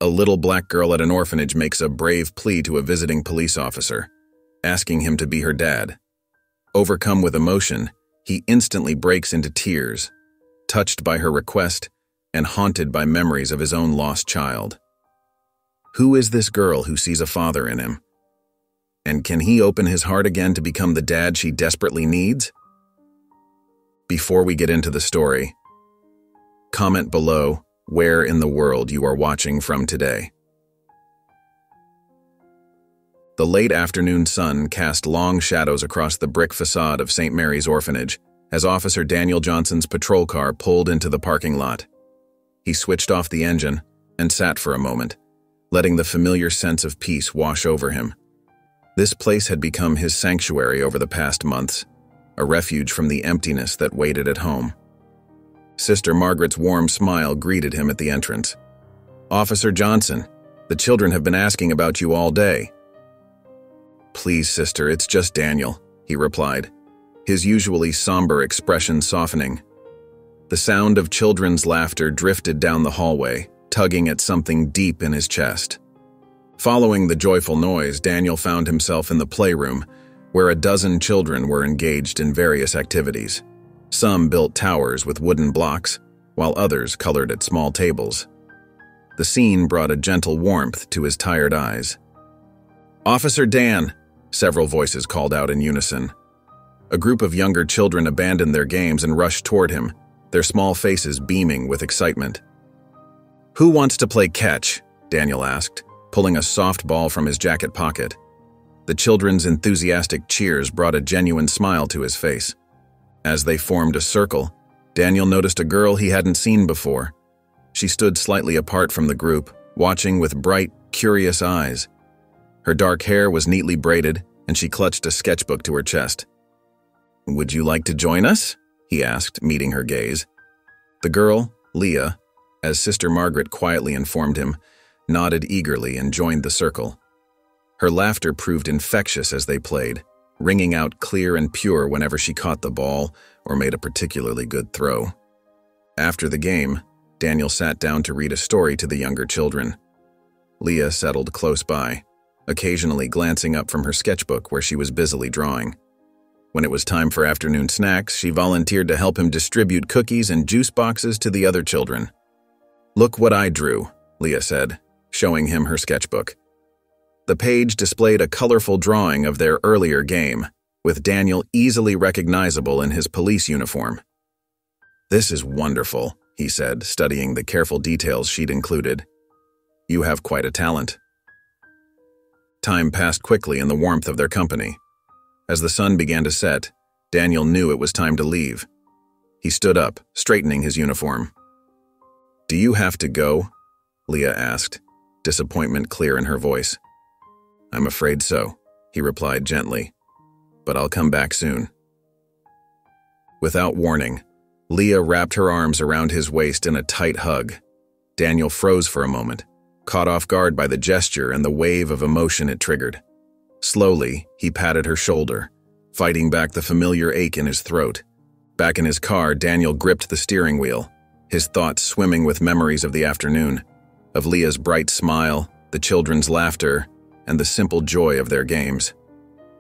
A little black girl at an orphanage makes a brave plea to a visiting police officer, asking him to be her dad. Overcome with emotion, he instantly breaks into tears, touched by her request and haunted by memories of his own lost child. Who is this girl who sees a father in him? And can he open his heart again to become the dad she desperately needs? Before we get into the story, comment below where in the world you are watching from today. The late afternoon sun cast long shadows across the brick facade of St. Mary's Orphanage as Officer Daniel Johnson's patrol car pulled into the parking lot. He switched off the engine and sat for a moment, letting the familiar sense of peace wash over him. This place had become his sanctuary over the past months, a refuge from the emptiness that waited at home. Sister Margaret's warm smile greeted him at the entrance. "Officer Johnson, the children have been asking about you all day." "Please, sister, it's just Daniel," he replied, his usually somber expression softening. The sound of children's laughter drifted down the hallway, tugging at something deep in his chest. Following the joyful noise, Daniel found himself in the playroom, where a dozen children were engaged in various activities. Some built towers with wooden blocks, while others colored at small tables. The scene brought a gentle warmth to his tired eyes. "Officer Dan!" several voices called out in unison. A group of younger children abandoned their games and rushed toward him, their small faces beaming with excitement. "Who wants to play catch?" Daniel asked, pulling a soft ball from his jacket pocket. The children's enthusiastic cheers brought a genuine smile to his face. As they formed a circle, Daniel noticed a girl he hadn't seen before. She stood slightly apart from the group, watching with bright, curious eyes. Her dark hair was neatly braided, and she clutched a sketchbook to her chest. "Would you like to join us?" he asked, meeting her gaze. The girl, Leah, as Sister Margaret quietly informed him, nodded eagerly and joined the circle. Her laughter proved infectious as they played, ringing out clear and pure whenever she caught the ball or made a particularly good throw. After the game, Daniel sat down to read a story to the younger children. Leah settled close by, occasionally glancing up from her sketchbook where she was busily drawing. When it was time for afternoon snacks, she volunteered to help him distribute cookies and juice boxes to the other children. "Look what I drew," Leah said, showing him her sketchbook. The page displayed a colorful drawing of their earlier game, with Daniel easily recognizable in his police uniform. "This is wonderful," he said, studying the careful details she'd included. "You have quite a talent." Time passed quickly in the warmth of their company. As the sun began to set, Daniel knew it was time to leave. He stood up, straightening his uniform. "Do you have to go?" Leah asked, disappointment clear in her voice. "I'm afraid so," he replied gently, "but I'll come back soon." Without warning, Leah wrapped her arms around his waist in a tight hug. Daniel froze for a moment, caught off guard by the gesture and the wave of emotion it triggered. Slowly, he patted her shoulder, fighting back the familiar ache in his throat. Back in his car, Daniel gripped the steering wheel, his thoughts swimming with memories of the afternoon, of Leah's bright smile, the children's laughter, and the simple joy of their games.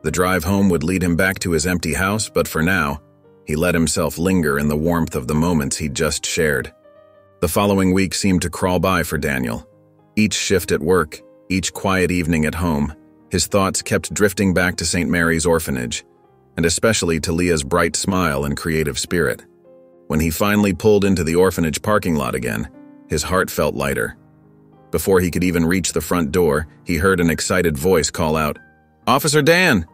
The drive home would lead him back to his empty house, but for now, he let himself linger in the warmth of the moments he'd just shared. The following week seemed to crawl by for Daniel. Each shift at work, each quiet evening at home, his thoughts kept drifting back to St. Mary's Orphanage, and especially to Leah's bright smile and creative spirit. When he finally pulled into the orphanage parking lot again, his heart felt lighter. Before he could even reach the front door, he heard an excited voice call out, "Officer Dan!"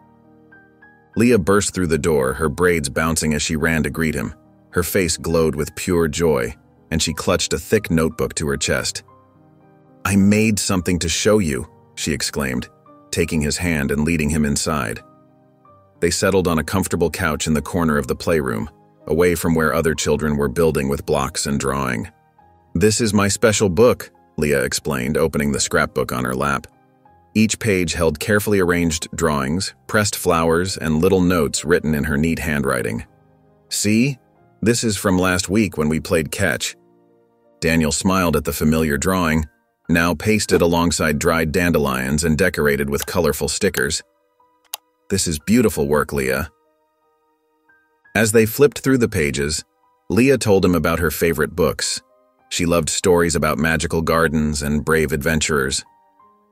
Leah burst through the door, her braids bouncing as she ran to greet him. Her face glowed with pure joy, and she clutched a thick notebook to her chest. "I made something to show you," she exclaimed, taking his hand and leading him inside. They settled on a comfortable couch in the corner of the playroom, away from where other children were building with blocks and drawing. "This is my special book," Leah explained, opening the scrapbook on her lap. Each page held carefully arranged drawings, pressed flowers, and little notes written in her neat handwriting. "See? This is from last week when we played catch." Daniel smiled at the familiar drawing, now pasted alongside dried dandelions and decorated with colorful stickers. "This is beautiful work, Leah." As they flipped through the pages, Leah told him about her favorite books. She loved stories about magical gardens and brave adventurers.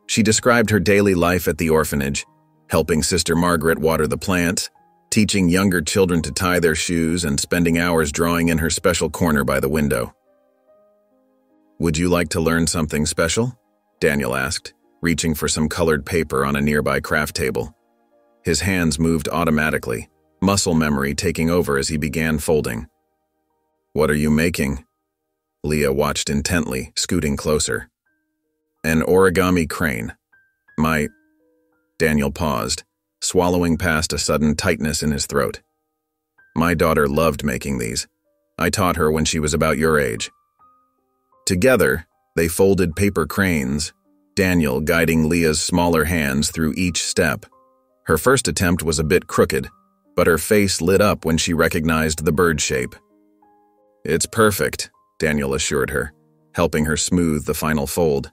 She described her daily life at the orphanage, helping Sister Margaret water the plants, teaching younger children to tie their shoes, and spending hours drawing in her special corner by the window. "Would you like to learn something special?" Daniel asked, reaching for some colored paper on a nearby craft table. His hands moved automatically, muscle memory taking over as he began folding. "What are you making?" Leah watched intently, scooting closer. "An origami crane. Daniel paused, swallowing past a sudden tightness in his throat. "My daughter loved making these. I taught her when she was about your age." Together, they folded paper cranes, Daniel guiding Leah's smaller hands through each step. Her first attempt was a bit crooked, but her face lit up when she recognized the bird shape. "It's perfect," Daniel assured her, helping her smooth the final fold.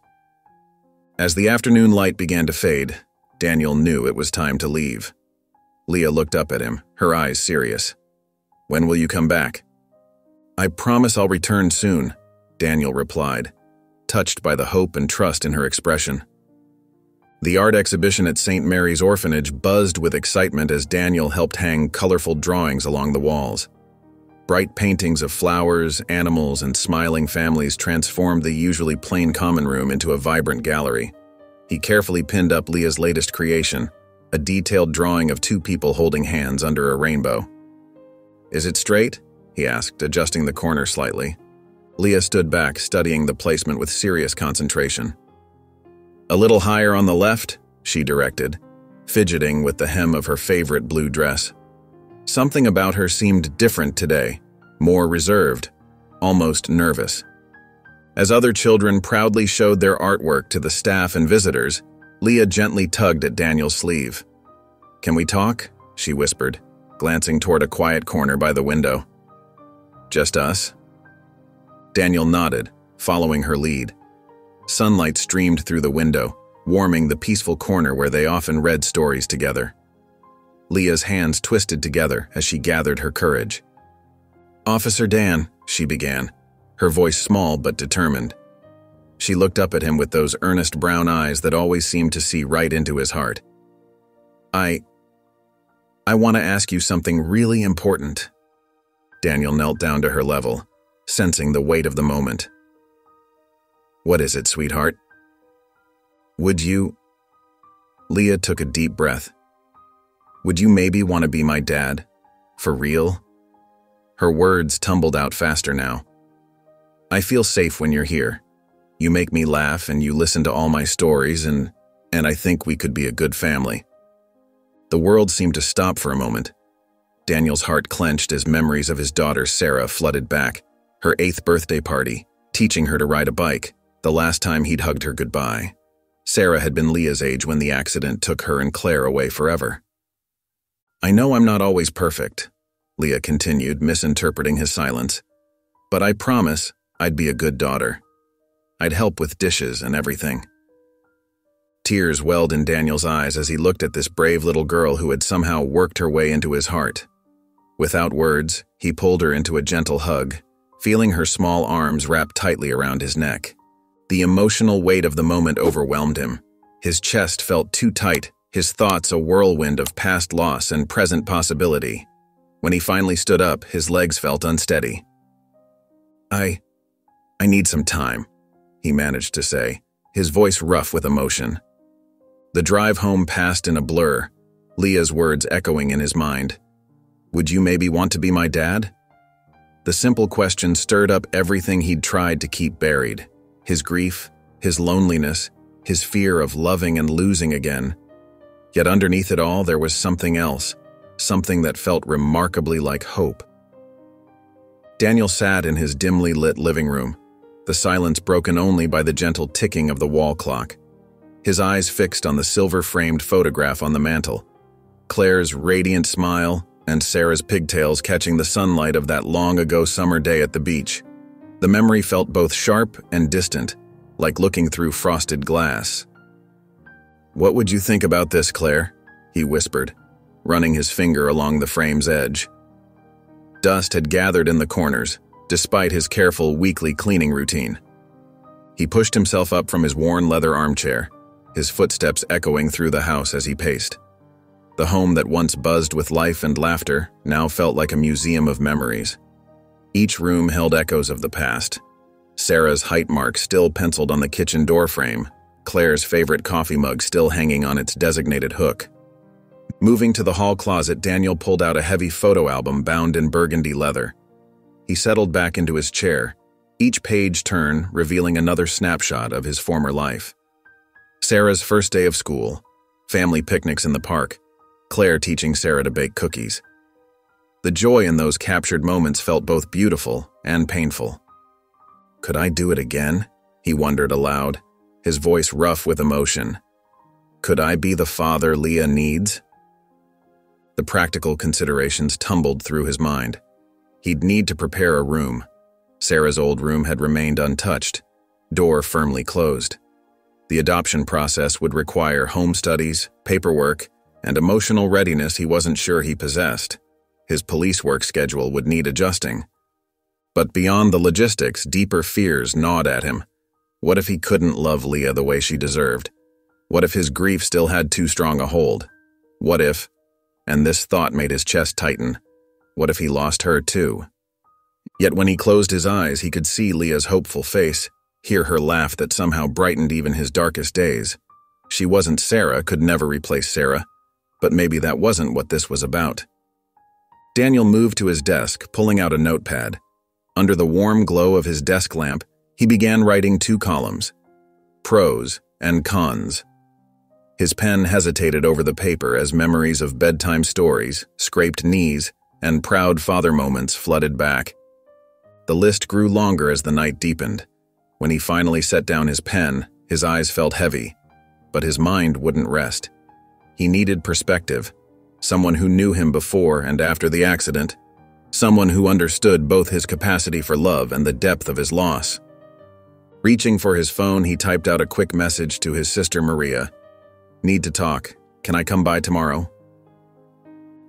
As the afternoon light began to fade, Daniel knew it was time to leave. Leah looked up at him, her eyes serious. "When will you come back?" "I promise I'll return soon," Daniel replied, touched by the hope and trust in her expression. The art exhibition at St. Mary's Orphanage buzzed with excitement as Daniel helped hang colorful drawings along the walls. Bright paintings of flowers, animals, and smiling families transformed the usually plain common room into a vibrant gallery. He carefully pinned up Leah's latest creation, a detailed drawing of two people holding hands under a rainbow. "Is it straight?" he asked, adjusting the corner slightly. Leah stood back, studying the placement with serious concentration. "A little higher on the left," she directed, fidgeting with the hem of her favorite blue dress. Something about her seemed different today, more reserved, almost nervous. As other children proudly showed their artwork to the staff and visitors, Leah gently tugged at Daniel's sleeve. "Can we talk?" she whispered, glancing toward a quiet corner by the window. "Just us?" Daniel nodded, following her lead. Sunlight streamed through the window, warming the peaceful corner where they often read stories together. Leah's hands twisted together as she gathered her courage. "Officer Dan," she began, her voice small but determined. She looked up at him with those earnest brown eyes that always seemed to see right into his heart. I want to ask you something really important." Daniel knelt down to her level, sensing the weight of the moment. "What is it, sweetheart?" "Would you—" Leah took a deep breath. "Would you maybe want to be my dad? For real?" Her words tumbled out faster now. "I feel safe when you're here. You make me laugh and you listen to all my stories and I think we could be a good family." The world seemed to stop for a moment. Daniel's heart clenched as memories of his daughter Sarah flooded back, her 8th birthday party, teaching her to ride a bike, the last time he'd hugged her goodbye. Sarah had been Leah's age when the accident took her and Claire away forever. "I know I'm not always perfect," Leah continued, misinterpreting his silence, "but I promise I'd be a good daughter. I'd help with dishes and everything." Tears welled in Daniel's eyes as he looked at this brave little girl who had somehow worked her way into his heart. Without words, he pulled her into a gentle hug, feeling her small arms wrap tightly around his neck. The emotional weight of the moment overwhelmed him. His chest felt too tight, his thoughts a whirlwind of past loss and present possibility. When he finally stood up, his legs felt unsteady. I need some time," he managed to say, his voice rough with emotion. The drive home passed in a blur, Leah's words echoing in his mind. "Would you maybe want to be my dad?" The simple question stirred up everything he'd tried to keep buried. His grief, his loneliness, his fear of loving and losing again. Yet underneath it all, there was something else, something that felt remarkably like hope. Daniel sat in his dimly lit living room, the silence broken only by the gentle ticking of the wall clock. His eyes fixed on the silver-framed photograph on the mantel, Claire's radiant smile and Sarah's pigtails catching the sunlight of that long-ago summer day at the beach. The memory felt both sharp and distant, like looking through frosted glass. "What would you think about this, Claire?" he whispered, running his finger along the frame's edge. Dust had gathered in the corners, despite his careful weekly cleaning routine. He pushed himself up from his worn leather armchair, his footsteps echoing through the house as he paced. The home that once buzzed with life and laughter now felt like a museum of memories. Each room held echoes of the past. Sarah's height mark still penciled on the kitchen door frame, Claire's favorite coffee mug still hanging on its designated hook. Moving to the hall closet, Daniel pulled out a heavy photo album bound in burgundy leather. He settled back into his chair, each page turn revealing another snapshot of his former life. Sarah's first day of school, family picnics in the park, Claire teaching Sarah to bake cookies. The joy in those captured moments felt both beautiful and painful. Could I do it again? He wondered aloud, his voice rough with emotion. Could I be the father Leah needs? The practical considerations tumbled through his mind. He'd need to prepare a room. Sarah's old room had remained untouched, door firmly closed. The adoption process would require home studies, paperwork, and emotional readiness he wasn't sure he possessed. His police work schedule would need adjusting. But beyond the logistics, deeper fears gnawed at him. What if he couldn't love Leah the way she deserved? What if his grief still had too strong a hold? What if, and this thought made his chest tighten, what if he lost her too? Yet when he closed his eyes, he could see Leah's hopeful face, hear her laugh that somehow brightened even his darkest days. She wasn't Sarah, could never replace Sarah, but maybe that wasn't what this was about. Daniel moved to his desk, pulling out a notepad. Under the warm glow of his desk lamp, he began writing 2 columns, pros and cons. His pen hesitated over the paper as memories of bedtime stories, scraped knees, and proud father moments flooded back. The list grew longer as the night deepened. When he finally set down his pen, his eyes felt heavy, but his mind wouldn't rest. He needed perspective, someone who knew him before and after the accident, someone who understood both his capacity for love and the depth of his loss. Reaching for his phone, he typed out a quick message to his sister Maria. "Need to talk. Can I come by tomorrow?"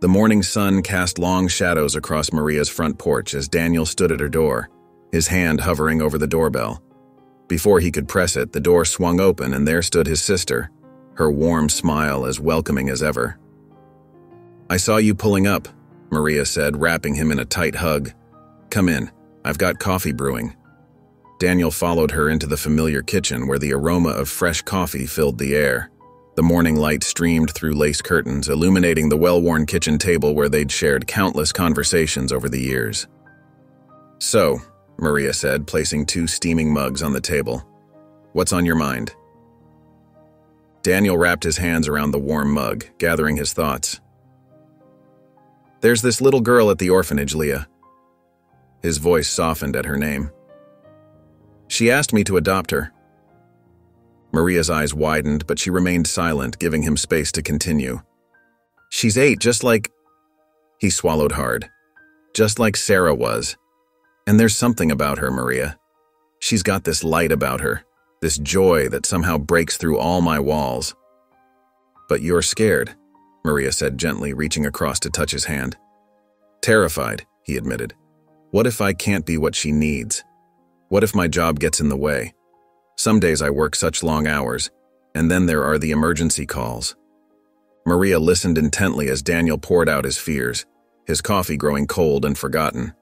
The morning sun cast long shadows across Maria's front porch as Daniel stood at her door, his hand hovering over the doorbell. Before he could press it, the door swung open and there stood his sister, her warm smile as welcoming as ever. "I saw you pulling up," Maria said, wrapping him in a tight hug. "Come in. I've got coffee brewing." Daniel followed her into the familiar kitchen where the aroma of fresh coffee filled the air. The morning light streamed through lace curtains, illuminating the well-worn kitchen table where they'd shared countless conversations over the years. "So," Maria said, placing 2 steaming mugs on the table, "what's on your mind?" Daniel wrapped his hands around the warm mug, gathering his thoughts. "There's this little girl at the orphanage, Leah." His voice softened at her name. "She asked me to adopt her." Maria's eyes widened, but she remained silent, giving him space to continue. "She's 8, just like—" He swallowed hard. "Just like Sarah was. And there's something about her, Maria. She's got this light about her, this joy that somehow breaks through all my walls." "But you're scared," Maria said gently, reaching across to touch his hand. "Terrified," he admitted. "What if I can't be what she needs? What if my job gets in the way? Some days I work such long hours, and then there are the emergency calls." Maria listened intently as Daniel poured out his fears, his coffee growing cold and forgotten.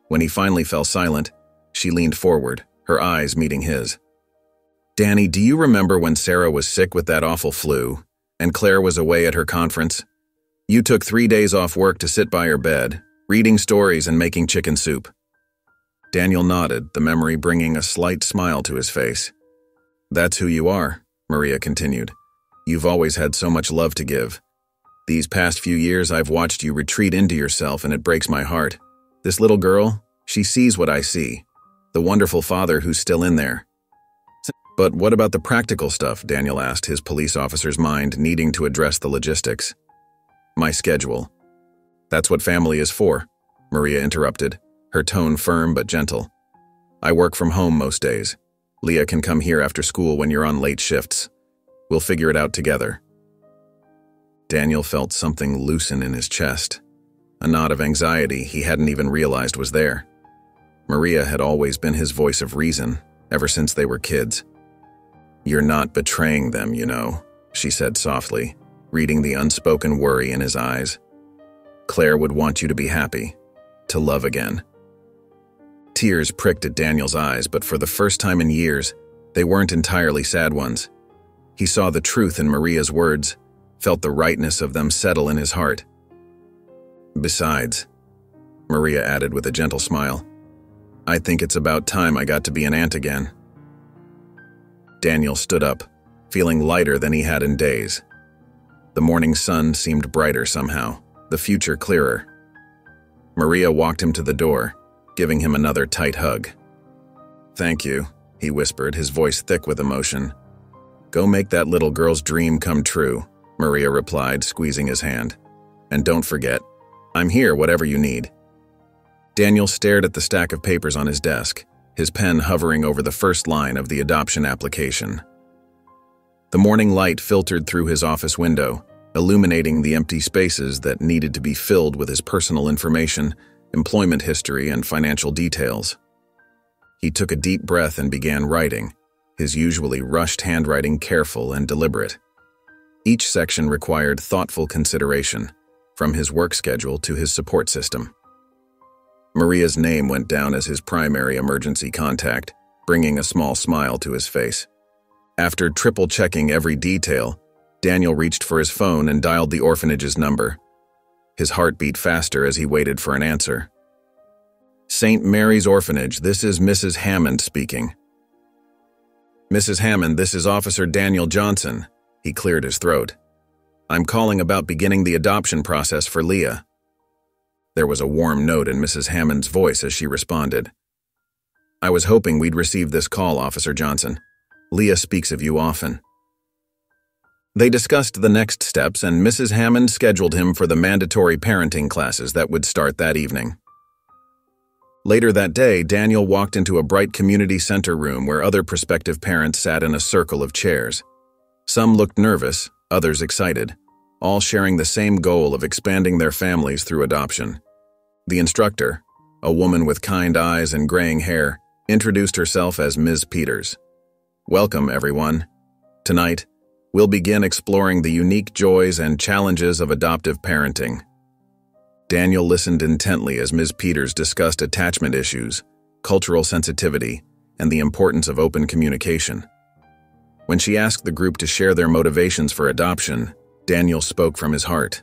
When he finally fell silent, she leaned forward, her eyes meeting his. "Danny, do you remember when Sarah was sick with that awful flu, and Claire was away at her conference? You took 3 days off work to sit by her bed, reading stories and making chicken soup." Daniel nodded, the memory bringing a slight smile to his face. "That's who you are," Maria continued. "You've always had so much love to give. These past few years I've watched you retreat into yourself and it breaks my heart. This little girl, she sees what I see, the wonderful father who's still in there." "But what about the practical stuff?" Daniel asked, his police officer's mind needing to address the logistics. "My schedule." "That's what family is for," Maria interrupted, her tone firm but gentle. "I work from home most days. Leah can come here after school when you're on late shifts. We'll figure it out together." Daniel felt something loosen in his chest, a knot of anxiety he hadn't even realized was there. Maria had always been his voice of reason, ever since they were kids. "You're not betraying them, you know," she said softly, reading the unspoken worry in his eyes. "Claire would want you to be happy, to love again." Tears pricked at Daniel's eyes, but for the first time in years, they weren't entirely sad ones. He saw the truth in Maria's words, felt the rightness of them settle in his heart. "Besides," Maria added with a gentle smile, "I think it's about time I got to be an aunt again." Daniel stood up, feeling lighter than he had in days. The morning sun seemed brighter somehow, the future clearer. Maria walked him to the door, giving him another tight hug. "Thank you," he whispered, his voice thick with emotion. "Go make that little girl's dream come true," Maria replied, squeezing his hand. "And don't forget, I'm here whatever you need." Daniel stared at the stack of papers on his desk, his pen hovering over the first line of the adoption application. The morning light filtered through his office window, illuminating the empty spaces that needed to be filled with his personal information, employment history, and financial details. He took a deep breath and began writing, his usually rushed handwriting careful and deliberate. Each section required thoughtful consideration, from his work schedule to his support system. Maria's name went down as his primary emergency contact, bringing a small smile to his face. After triple-checking every detail, Daniel reached for his phone and dialed the orphanage's number. His heart beat faster as he waited for an answer. "St. Mary's Orphanage, this is Mrs. Hammond speaking." "Mrs. Hammond, this is Officer Daniel Johnson." He cleared his throat. "I'm calling about beginning the adoption process for Leah." There was a warm note in Mrs. Hammond's voice as she responded. "I was hoping we'd receive this call, Officer Johnson. Leah speaks of you often." They discussed the next steps, and Mrs. Hammond scheduled him for the mandatory parenting classes that would start that evening. Later that day, Daniel walked into a bright community center room where other prospective parents sat in a circle of chairs. Some looked nervous, others excited, all sharing the same goal of expanding their families through adoption. The instructor, a woman with kind eyes and graying hair, introduced herself as Ms. Peters. "Welcome, everyone. Tonight, we'll begin exploring the unique joys and challenges of adoptive parenting." Daniel listened intently as Ms. Peters discussed attachment issues, cultural sensitivity, and the importance of open communication. When she asked the group to share their motivations for adoption, Daniel spoke from his heart.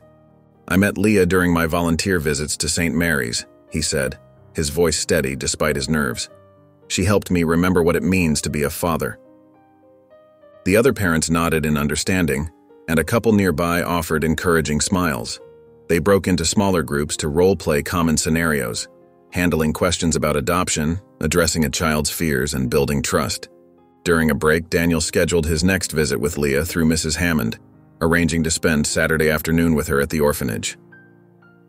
"I met Leah during my volunteer visits to St. Mary's," he said, his voice steady despite his nerves. "She helped me remember what it means to be a father." The other parents nodded in understanding, and a couple nearby offered encouraging smiles. They broke into smaller groups to role-play common scenarios, handling questions about adoption, addressing a child's fears, and building trust. During a break, Daniel scheduled his next visit with Leah through Mrs. Hammond, arranging to spend Saturday afternoon with her at the orphanage.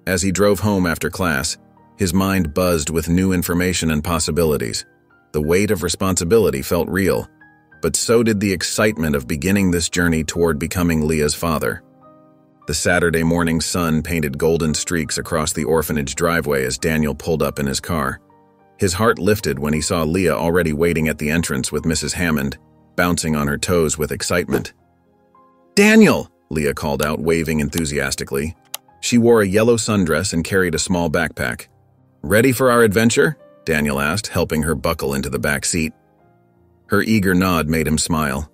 As he drove home after class, his mind buzzed with new information and possibilities. The weight of responsibility felt real, but so did the excitement of beginning this journey toward becoming Leah's father. The Saturday morning sun painted golden streaks across the orphanage driveway as Daniel pulled up in his car. His heart lifted when he saw Leah already waiting at the entrance with Mrs. Hammond, bouncing on her toes with excitement. "Daniel!" Leah called out, waving enthusiastically. She wore a yellow sundress and carried a small backpack. "Ready for our adventure?" Daniel asked, helping her buckle into the back seat. Her eager nod made him smile.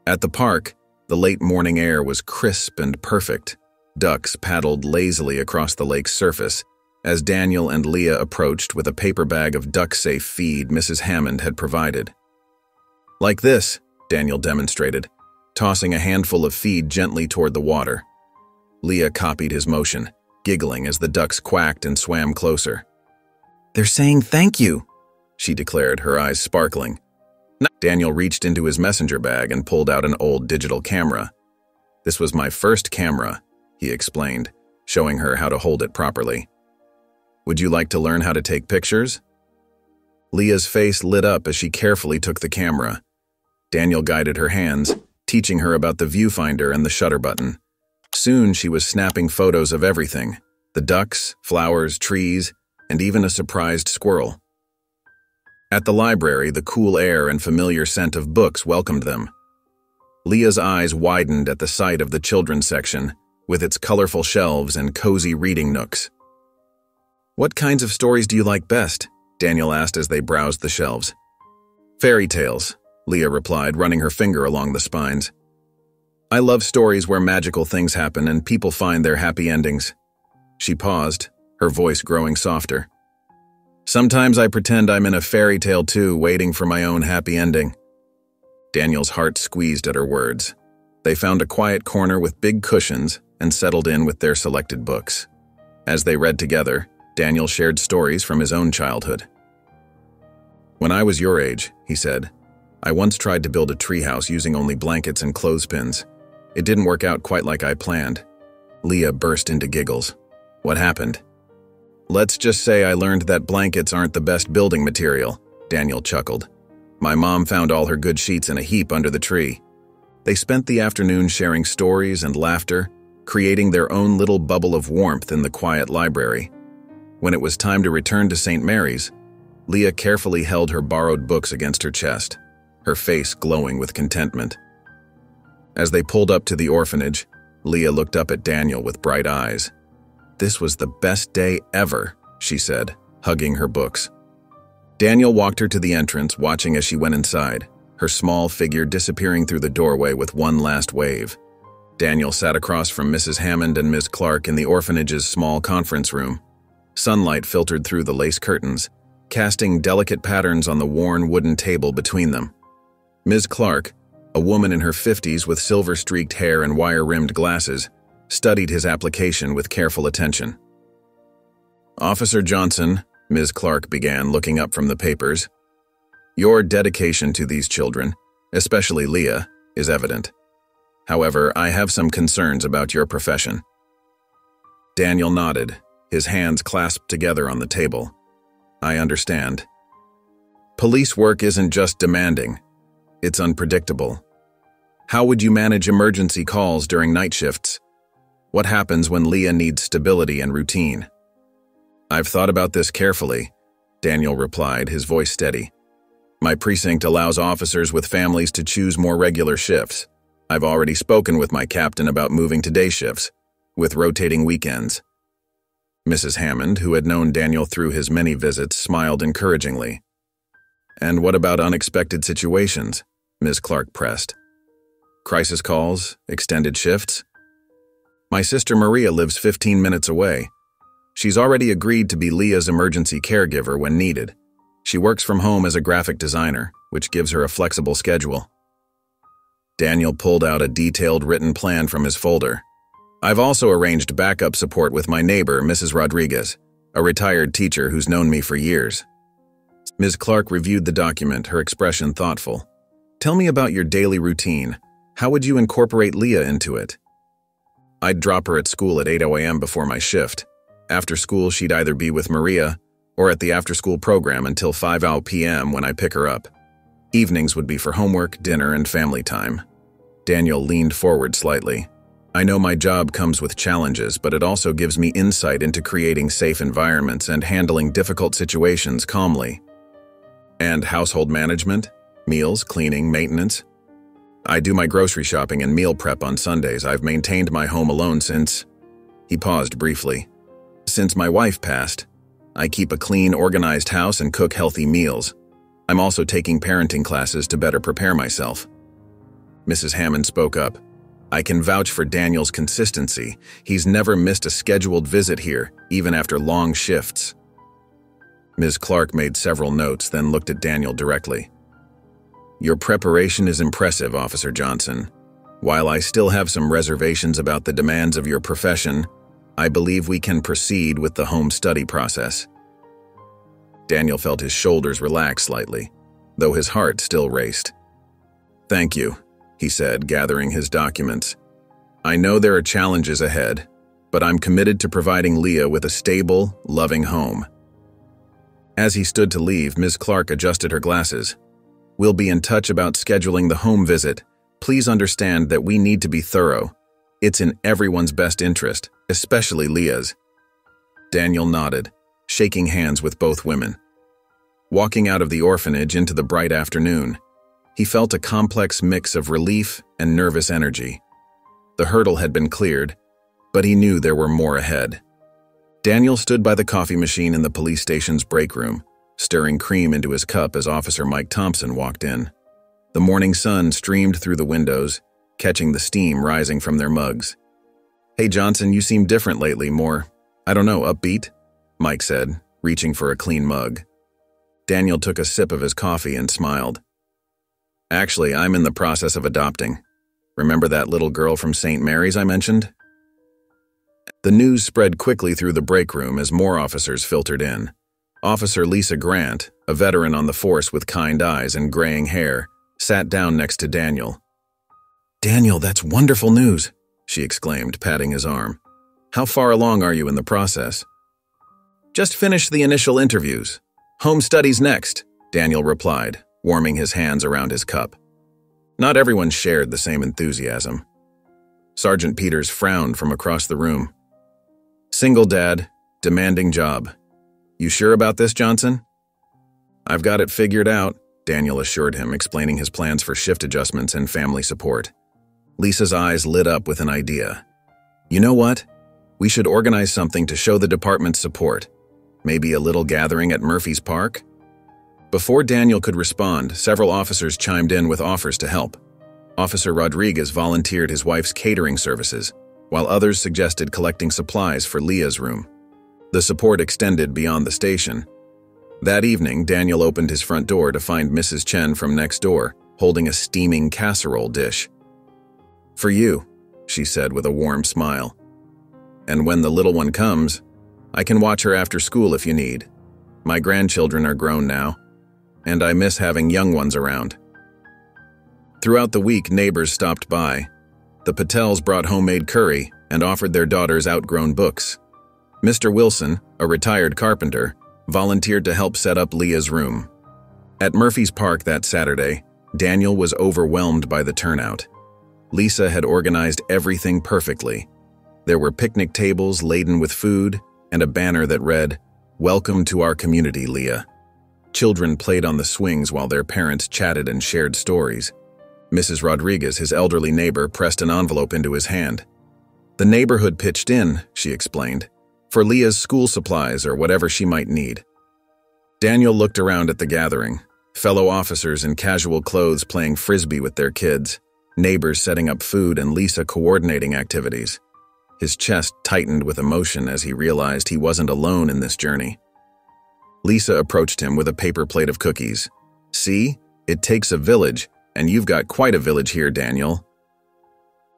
At the park, the late morning air was crisp and perfect. Ducks paddled lazily across the lake's surface as Daniel and Leah approached with a paper bag of duck-safe feed Mrs. Hammond had provided. "Like this," Daniel demonstrated, tossing a handful of feed gently toward the water. Leah copied his motion, giggling as the ducks quacked and swam closer. "They're saying thank you," she declared, her eyes sparkling. Daniel reached into his messenger bag and pulled out an old digital camera. "This was my first camera," he explained, showing her how to hold it properly. "Would you like to learn how to take pictures?" Leah's face lit up as she carefully took the camera. Daniel guided her hands, teaching her about the viewfinder and the shutter button. Soon she was snapping photos of everything: the ducks, flowers, trees, and even a surprised squirrel. At the library, the cool air and familiar scent of books welcomed them. Leah's eyes widened at the sight of the children's section, with its colorful shelves and cozy reading nooks. "What kinds of stories do you like best?" Daniel asked as they browsed the shelves. "Fairy tales," Leah replied, running her finger along the spines. "I love stories where magical things happen and people find their happy endings." She paused, her voice growing softer. "Sometimes I pretend I'm in a fairy tale too, waiting for my own happy ending." Daniel's heart squeezed at her words. They found a quiet corner with big cushions and settled in with their selected books. As they read together, Daniel shared stories from his own childhood. "When I was your age," he said, "I once tried to build a treehouse using only blankets and clothespins. It didn't work out quite like I planned." Leah burst into giggles. "What happened?" "Let's just say I learned that blankets aren't the best building material," Daniel chuckled. "My mom found all her good sheets in a heap under the tree." They spent the afternoon sharing stories and laughter, creating their own little bubble of warmth in the quiet library. When it was time to return to St. Mary's, Leah carefully held her borrowed books against her chest, her face glowing with contentment. As they pulled up to the orphanage, Leah looked up at Daniel with bright eyes. "This was the best day ever," she said, hugging her books. Daniel walked her to the entrance, watching as she went inside, her small figure disappearing through the doorway with one last wave. Daniel sat across from Mrs. Hammond and Ms. Clark in the orphanage's small conference room. Sunlight filtered through the lace curtains, casting delicate patterns on the worn wooden table between them. Ms. Clark, a woman in her 50s with silver-streaked hair and wire-rimmed glasses, studied his application with careful attention. "Officer Johnson," Ms. Clark began, looking up from the papers, "your dedication to these children, especially Leah, is evident. However, I have some concerns about your profession." Daniel nodded, his hands clasped together on the table. "I understand. Police work isn't just demanding, it's unpredictable. How would you manage emergency calls during night shifts? What happens when Leah needs stability and routine?" "I've thought about this carefully," Daniel replied, his voice steady. "My precinct allows officers with families to choose more regular shifts. I've already spoken with my captain about moving to day shifts, with rotating weekends." Mrs. Hammond, who had known Daniel through his many visits, smiled encouragingly. "And what about unexpected situations?" Ms. Clark pressed. "Crisis calls, extended shifts?" "My sister Maria lives 15 minutes away. She's already agreed to be Leah's emergency caregiver when needed. She works from home as a graphic designer, which gives her a flexible schedule." Daniel pulled out a detailed written plan from his folder. "I've also arranged backup support with my neighbor, Mrs. Rodriguez, a retired teacher who's known me for years." Ms. Clark reviewed the document, her expression thoughtful. "Tell me about your daily routine. How would you incorporate Leah into it?" "I'd drop her at school at 8 a.m. before my shift. After school, she'd either be with Maria or at the after-school program until 5 p.m. when I pick her up. Evenings would be for homework, dinner, and family time." Daniel leaned forward slightly. "I know my job comes with challenges, but it also gives me insight into creating safe environments and handling difficult situations calmly." "And household management? Meals, cleaning, maintenance?" "I do my grocery shopping and meal prep on Sundays. I've maintained my home alone since..." He paused briefly. "Since my wife passed. I keep a clean, organized house and cook healthy meals. I'm also taking parenting classes to better prepare myself." Mrs. Hammond spoke up. "I can vouch for Daniel's consistency. He's never missed a scheduled visit here, even after long shifts." Ms. Clark made several notes, then looked at Daniel directly. "Your preparation is impressive, Officer Johnson. While I still have some reservations about the demands of your profession, I believe we can proceed with the home study process." Daniel felt his shoulders relax slightly, though his heart still raced. "Thank you," he said, gathering his documents. "I know there are challenges ahead, but I'm committed to providing Leah with a stable, loving home." As he stood to leave, Ms. Clark adjusted her glasses. "We'll be in touch about scheduling the home visit. Please understand that we need to be thorough. It's in everyone's best interest, especially Leah's." Daniel nodded, shaking hands with both women. Walking out of the orphanage into the bright afternoon, he felt a complex mix of relief and nervous energy. The hurdle had been cleared, but he knew there were more ahead. Daniel stood by the coffee machine in the police station's break room, stirring cream into his cup as Officer Mike Thompson walked in. The morning sun streamed through the windows, catching the steam rising from their mugs. "Hey Johnson, you seem different lately, more, upbeat," Mike said, reaching for a clean mug. Daniel took a sip of his coffee and smiled. "Actually, I'm in the process of adopting. Remember that little girl from St. Mary's I mentioned?" The news spread quickly through the break room as more officers filtered in. Officer Lisa Grant, a veteran on the force with kind eyes and graying hair, sat down next to Daniel. "Daniel, that's wonderful news," she exclaimed, patting his arm. "How far along are you in the process?" "Just finished the initial interviews. Home studies next," Daniel replied, warming his hands around his cup. Not everyone shared the same enthusiasm. Sergeant Peters frowned from across the room. "Single dad, demanding job. You sure about this, Johnson?" "I've got it figured out," Daniel assured him, explaining his plans for shift adjustments and family support. Lisa's eyes lit up with an idea. "You know what? We should organize something to show the department's support. Maybe a little gathering at Murphy's Park?" Before Daniel could respond, several officers chimed in with offers to help. Officer Rodriguez volunteered his wife's catering services, while others suggested collecting supplies for Leah's room. The support extended beyond the station. That evening, Daniel opened his front door to find Mrs. Chen from next door, holding a steaming casserole dish. "For you," she said with a warm smile. "And when the little one comes, I can watch her after school if you need. My grandchildren are grown now, and I miss having young ones around." Throughout the week, neighbors stopped by. The Patels brought homemade curry and offered their daughters outgrown books. Mr. Wilson, a retired carpenter, volunteered to help set up Leah's room. At Murphy's Park that Saturday, Daniel was overwhelmed by the turnout. Lisa had organized everything perfectly. There were picnic tables laden with food and a banner that read, "Welcome to our community, Leah." Children played on the swings while their parents chatted and shared stories. Mrs. Rodriguez, his elderly neighbor, pressed an envelope into his hand. "The neighborhood pitched in," she explained, "for Leah's school supplies or whatever she might need." Daniel looked around at the gathering, fellow officers in casual clothes playing frisbee with their kids, neighbors setting up food and Lisa coordinating activities. His chest tightened with emotion as he realized he wasn't alone in this journey. Lisa approached him with a paper plate of cookies. "See, it takes a village, and you've got quite a village here, Daniel."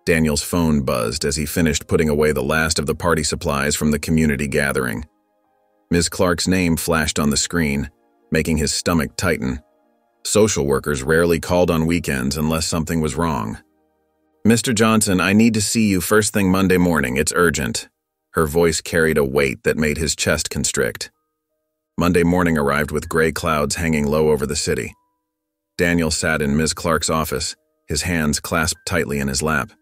Daniel's phone buzzed as he finished putting away the last of the party supplies from the community gathering. Ms. Clark's name flashed on the screen, making his stomach tighten. Social workers rarely called on weekends unless something was wrong. "Mr. Johnson, I need to see you first thing Monday morning. It's urgent." Her voice carried a weight that made his chest constrict. Monday morning arrived with gray clouds hanging low over the city. Daniel sat in Ms. Clark's office, his hands clasped tightly in his lap.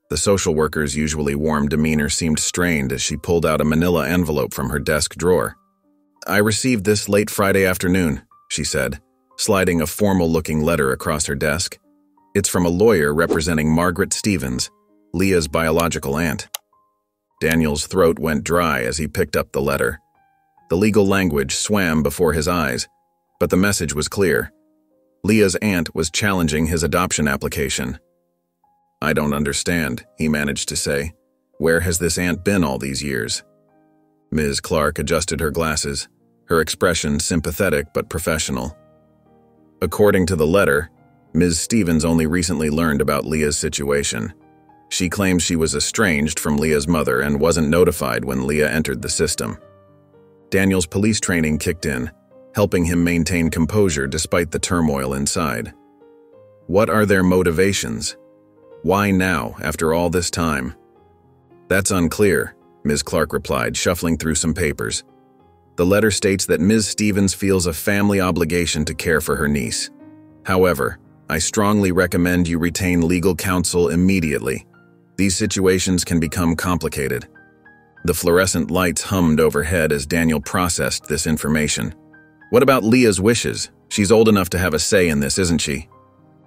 The social worker's usually warm demeanor seemed strained as she pulled out a manila envelope from her desk drawer. "I received this late Friday afternoon," she said, sliding a formal-looking letter across her desk. "It's from a lawyer representing Margaret Stevens, Leah's biological aunt." Daniel's throat went dry as he picked up the letter. The legal language swam before his eyes, but the message was clear. Leah's aunt was challenging his adoption application. "I don't understand," he managed to say. "Where has this aunt been all these years?" Ms. Clark adjusted her glasses, her expression sympathetic but professional. According to the letter, Ms. Stevens only recently learned about Leah's situation. She claims she was estranged from Leah's mother and wasn't notified when Leah entered the system. Daniel's police training kicked in, helping him maintain composure despite the turmoil inside. What are their motivations? Why now, after all this time? "That's unclear," Ms. Clark replied, shuffling through some papers. The letter states that Ms. Stevens feels a family obligation to care for her niece. However, I strongly recommend you retain legal counsel immediately. These situations can become complicated. The fluorescent lights hummed overhead as Daniel processed this information. What about Leah's wishes? She's old enough to have a say in this, isn't she?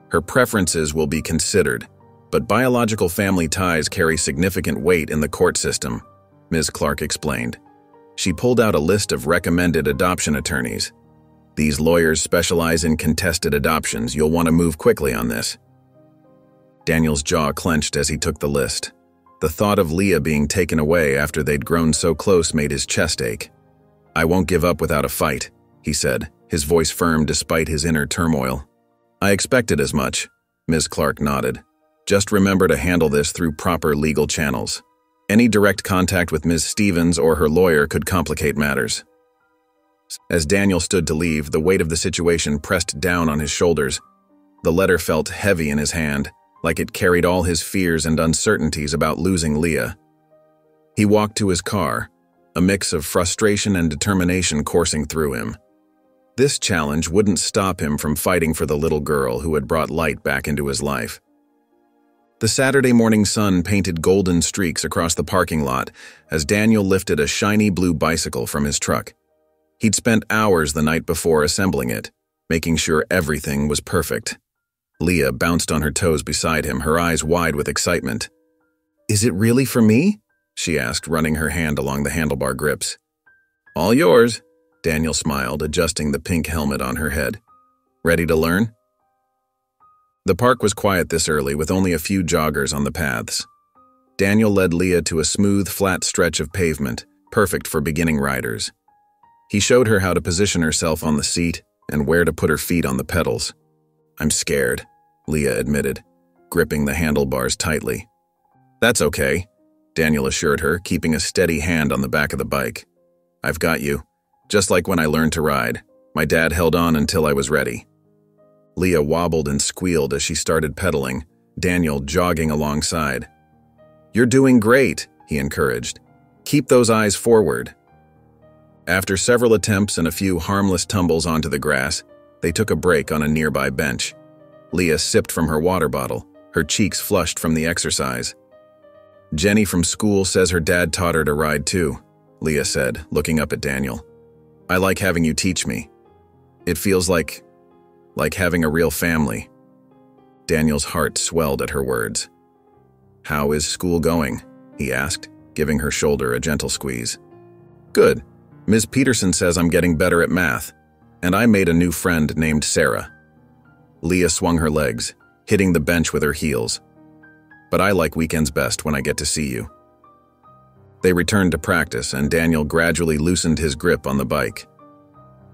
Her preferences will be considered, but biological family ties carry significant weight in the court system, Ms. Clark explained. She pulled out a list of recommended adoption attorneys. These lawyers specialize in contested adoptions. You'll want to move quickly on this. Daniel's jaw clenched as he took the list. The thought of Leah being taken away after they'd grown so close made his chest ache. I won't give up without a fight, he said, his voice firm despite his inner turmoil. I expected as much, Ms. Clark nodded. Just remember to handle this through proper legal channels. Any direct contact with Ms. Stevens or her lawyer could complicate matters. As Daniel stood to leave, the weight of the situation pressed down on his shoulders. The letter felt heavy in his hand, like it carried all his fears and uncertainties about losing Leah. He walked to his car, a mix of frustration and determination coursing through him. This challenge wouldn't stop him from fighting for the little girl who had brought light back into his life. The Saturday morning sun painted golden streaks across the parking lot as Daniel lifted a shiny blue bicycle from his truck. He'd spent hours the night before assembling it, making sure everything was perfect. Leah bounced on her toes beside him, her eyes wide with excitement. "Is it really for me?" she asked, running her hand along the handlebar grips. "All yours," Daniel smiled, adjusting the pink helmet on her head. "Ready to learn?" The park was quiet this early, with only a few joggers on the paths. Daniel led Leah to a smooth, flat stretch of pavement, perfect for beginning riders. He showed her how to position herself on the seat and where to put her feet on the pedals. "I'm scared," Leah admitted, gripping the handlebars tightly. "That's okay," Daniel assured her, keeping a steady hand on the back of the bike. "I've got you. Just like when I learned to ride. My dad held on until I was ready." Leah wobbled and squealed as she started pedaling, Daniel jogging alongside. "You're doing great," he encouraged. "Keep those eyes forward." After several attempts and a few harmless tumbles onto the grass, they took a break on a nearby bench. Leah sipped from her water bottle, her cheeks flushed from the exercise. "Jenny from school says her dad taught her to ride too," Leah said, looking up at Daniel. "I like having you teach me. It feels like having a real family." Daniel's heart swelled at her words. "How is school going?" he asked, giving her shoulder a gentle squeeze. "Good. Ms. Peterson says I'm getting better at math, and I made a new friend named Sarah." Leah swung her legs, hitting the bench with her heels. "But I like weekends best when I get to see you." They returned to practice, and Daniel gradually loosened his grip on the bike.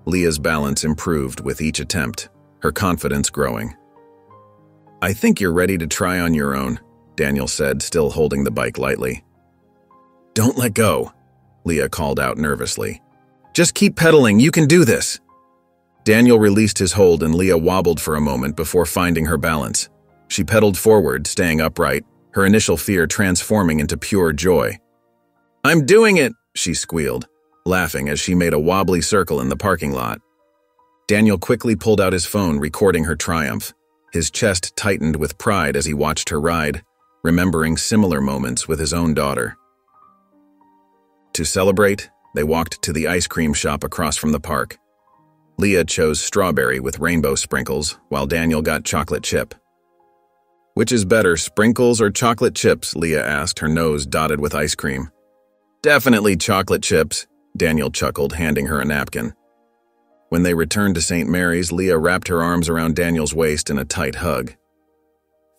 Leah's balance improved with each attempt, her confidence growing. "I think you're ready to try on your own," Daniel said, still holding the bike lightly. "Don't let go," Leah called out nervously. "Just keep pedaling, you can do this." Daniel released his hold and Leah wobbled for a moment before finding her balance. She pedaled forward, staying upright, her initial fear transforming into pure joy. "I'm doing it," she squealed, laughing as she made a wobbly circle in the parking lot. Daniel quickly pulled out his phone, recording her triumph. His chest tightened with pride as he watched her ride, remembering similar moments with his own daughter. To celebrate, they walked to the ice cream shop across from the park. Leah chose strawberry with rainbow sprinkles, while Daniel got chocolate chip. "Which is better, sprinkles or chocolate chips?" Leah asked, her nose dotted with ice cream. "Definitely chocolate chips," Daniel chuckled, handing her a napkin. When they returned to St. Mary's, Leah wrapped her arms around Daniel's waist in a tight hug.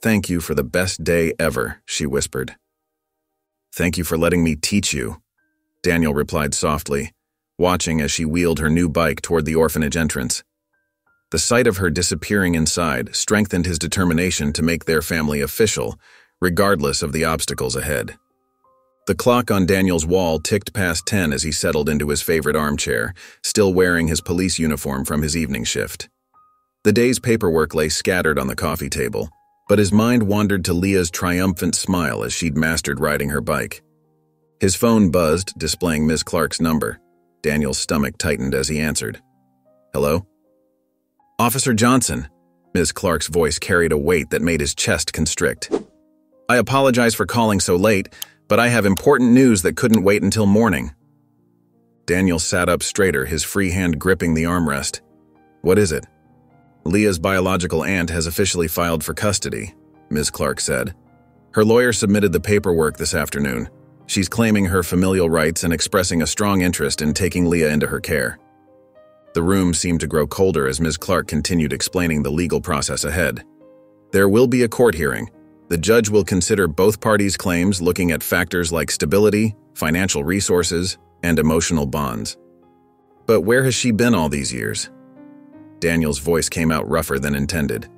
"Thank you for the best day ever," she whispered. "Thank you for letting me teach you," Daniel replied softly, watching as she wheeled her new bike toward the orphanage entrance. The sight of her disappearing inside strengthened his determination to make their family official, regardless of the obstacles ahead. The clock on Daniel's wall ticked past 10 as he settled into his favorite armchair, still wearing his police uniform from his evening shift. The day's paperwork lay scattered on the coffee table, but his mind wandered to Leah's triumphant smile as she'd mastered riding her bike. His phone buzzed, displaying Ms. Clark's number. Daniel's stomach tightened as he answered. Hello? Officer Johnson. Ms. Clark's voice carried a weight that made his chest constrict. I apologize for calling so late, but I have important news that couldn't wait until morning. Daniel sat up straighter, his free hand gripping the armrest. What is it? Leah's biological aunt has officially filed for custody, Ms. Clark said. Her lawyer submitted the paperwork this afternoon. She's claiming her familial rights and expressing a strong interest in taking Leah into her care. The room seemed to grow colder as Ms. Clark continued explaining the legal process ahead. There will be a court hearing. The judge will consider both parties' claims, looking at factors like stability, financial resources, and emotional bonds. But where has she been all these years? Daniel's voice came out rougher than intended.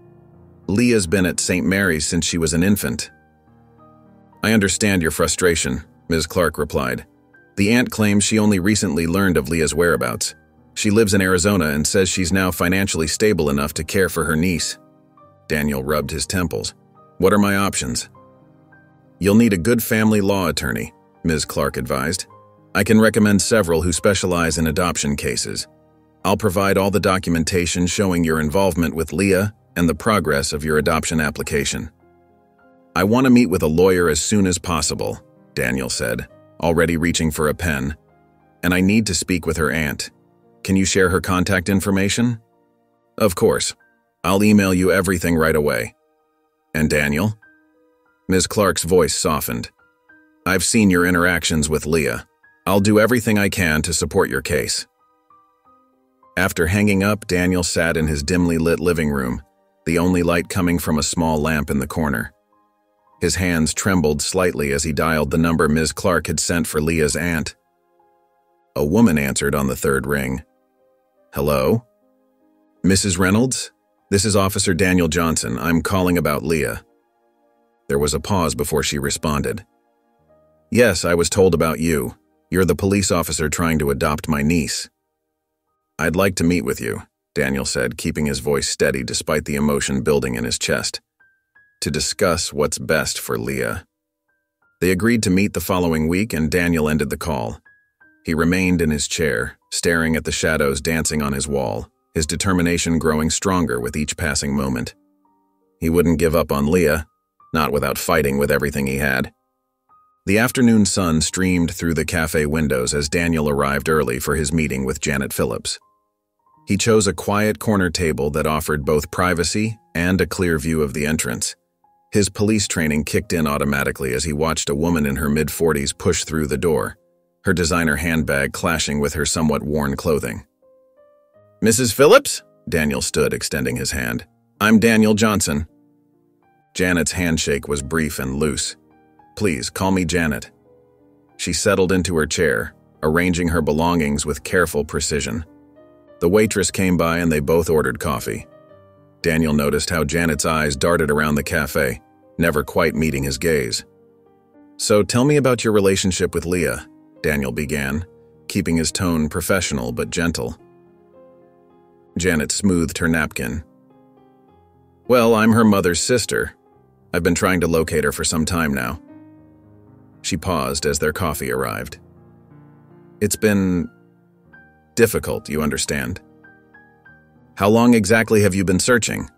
Leah's been at St. Mary's since she was an infant. I understand your frustration, Ms. Clark replied. The aunt claims she only recently learned of Leah's whereabouts. She lives in Arizona and says she's now financially stable enough to care for her niece. Daniel rubbed his temples. What are my options? You'll need a good family law attorney, Ms. Clark advised. I can recommend several who specialize in adoption cases. I'll provide all the documentation showing your involvement with Leah and the progress of your adoption application. I want to meet with a lawyer as soon as possible, Daniel said, already reaching for a pen. And I need to speak with her aunt. Can you share her contact information? Of course. I'll email you everything right away. And Daniel? Ms. Clark's voice softened. I've seen your interactions with Leah. I'll do everything I can to support your case. After hanging up, Daniel sat in his dimly lit living room, the only light coming from a small lamp in the corner. His hands trembled slightly as he dialed the number Ms. Clark had sent for Leah's aunt. A woman answered on the third ring. Hello? Mrs. Reynolds? This is Officer Daniel Johnson. I'm calling about Leah. There was a pause before she responded. Yes, I was told about you. You're the police officer trying to adopt my niece. I'd like to meet with you, Daniel said, keeping his voice steady despite the emotion building in his chest, to discuss what's best for Leah. They agreed to meet the following week, and Daniel ended the call. He remained in his chair, staring at the shadows dancing on his wall, his determination growing stronger with each passing moment. He wouldn't give up on Leah, not without fighting with everything he had. The afternoon sun streamed through the cafe windows as Daniel arrived early for his meeting with Janet Phillips. He chose a quiet corner table that offered both privacy and a clear view of the entrance. His police training kicked in automatically as he watched a woman in her mid-40s push through the door, her designer handbag clashing with her somewhat worn clothing. Mrs. Phillips? Daniel stood, extending his hand. I'm Daniel Johnson. Janet's handshake was brief and loose. Please, call me Janet. She settled into her chair, arranging her belongings with careful precision. The waitress came by and they both ordered coffee. Daniel noticed how Janet's eyes darted around the cafe, never quite meeting his gaze. So tell me about your relationship with Leah, Daniel began, keeping his tone professional but gentle. Janet smoothed her napkin. Well, I'm her mother's sister. I've been trying to locate her for some time now. She paused as their coffee arrived. It's been difficult, you understand. How long exactly have you been searching?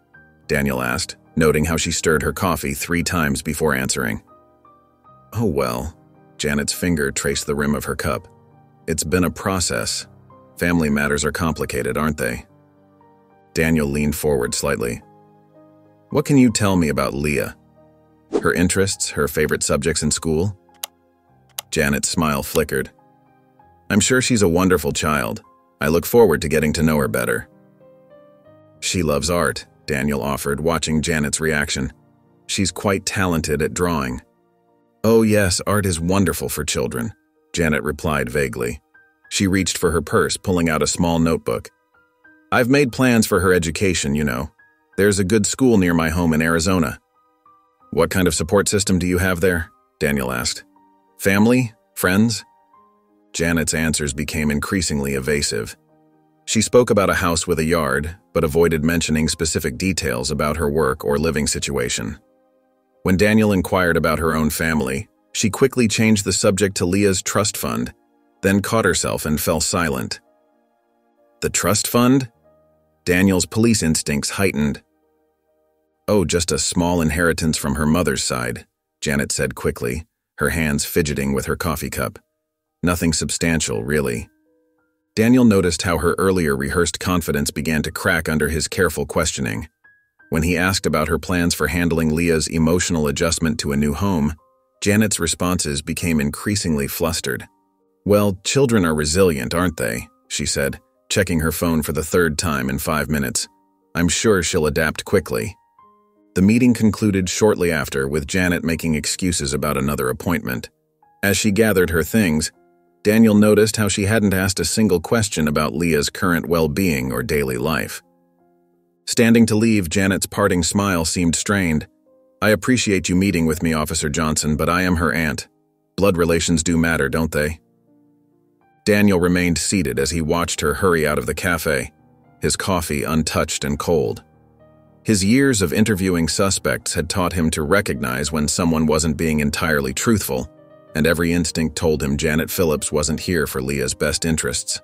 Daniel asked, noting how she stirred her coffee 3 times before answering. Oh well, Janet's finger traced the rim of her cup. It's been a process. Family matters are complicated, aren't they? Daniel leaned forward slightly. What can you tell me about Leah? Her interests, her favorite subjects in school? Janet's smile flickered. I'm sure she's a wonderful child. I look forward to getting to know her better. She loves art, Daniel offered, watching Janet's reaction. She's quite talented at drawing. Oh yes, art is wonderful for children, Janet replied vaguely. She reached for her purse, pulling out a small notebook. I've made plans for her education, you know. There's a good school near my home in Arizona. What kind of support system do you have there? Daniel asked. Family? Friends? Janet's answers became increasingly evasive. She spoke about a house with a yard, but avoided mentioning specific details about her work or living situation. When Daniel inquired about her own family, she quickly changed the subject to Leah's trust fund. then caught herself and fell silent. The trust fund? Daniel's police instincts heightened. Oh, just a small inheritance from her mother's side, Janet said quickly, her hands fidgeting with her coffee cup. Nothing substantial, really. Daniel noticed how her earlier rehearsed confidence began to crack under his careful questioning. When he asked about her plans for handling Leah's emotional adjustment to a new home, Janet's responses became increasingly flustered. Well, children are resilient, aren't they? She said, checking her phone for the third time in 5 minutes. I'm sure she'll adapt quickly. The meeting concluded shortly after, with Janet making excuses about another appointment. As she gathered her things, Daniel noticed how she hadn't asked a single question about Leah's current well-being or daily life. Standing to leave, Janet's parting smile seemed strained. I appreciate you meeting with me, Officer Johnson, but I am her aunt. Blood relations do matter, don't they? Daniel remained seated as he watched her hurry out of the cafe, his coffee untouched and cold. His years of interviewing suspects had taught him to recognize when someone wasn't being entirely truthful, and every instinct told him Janet Phillips wasn't here for Leah's best interests.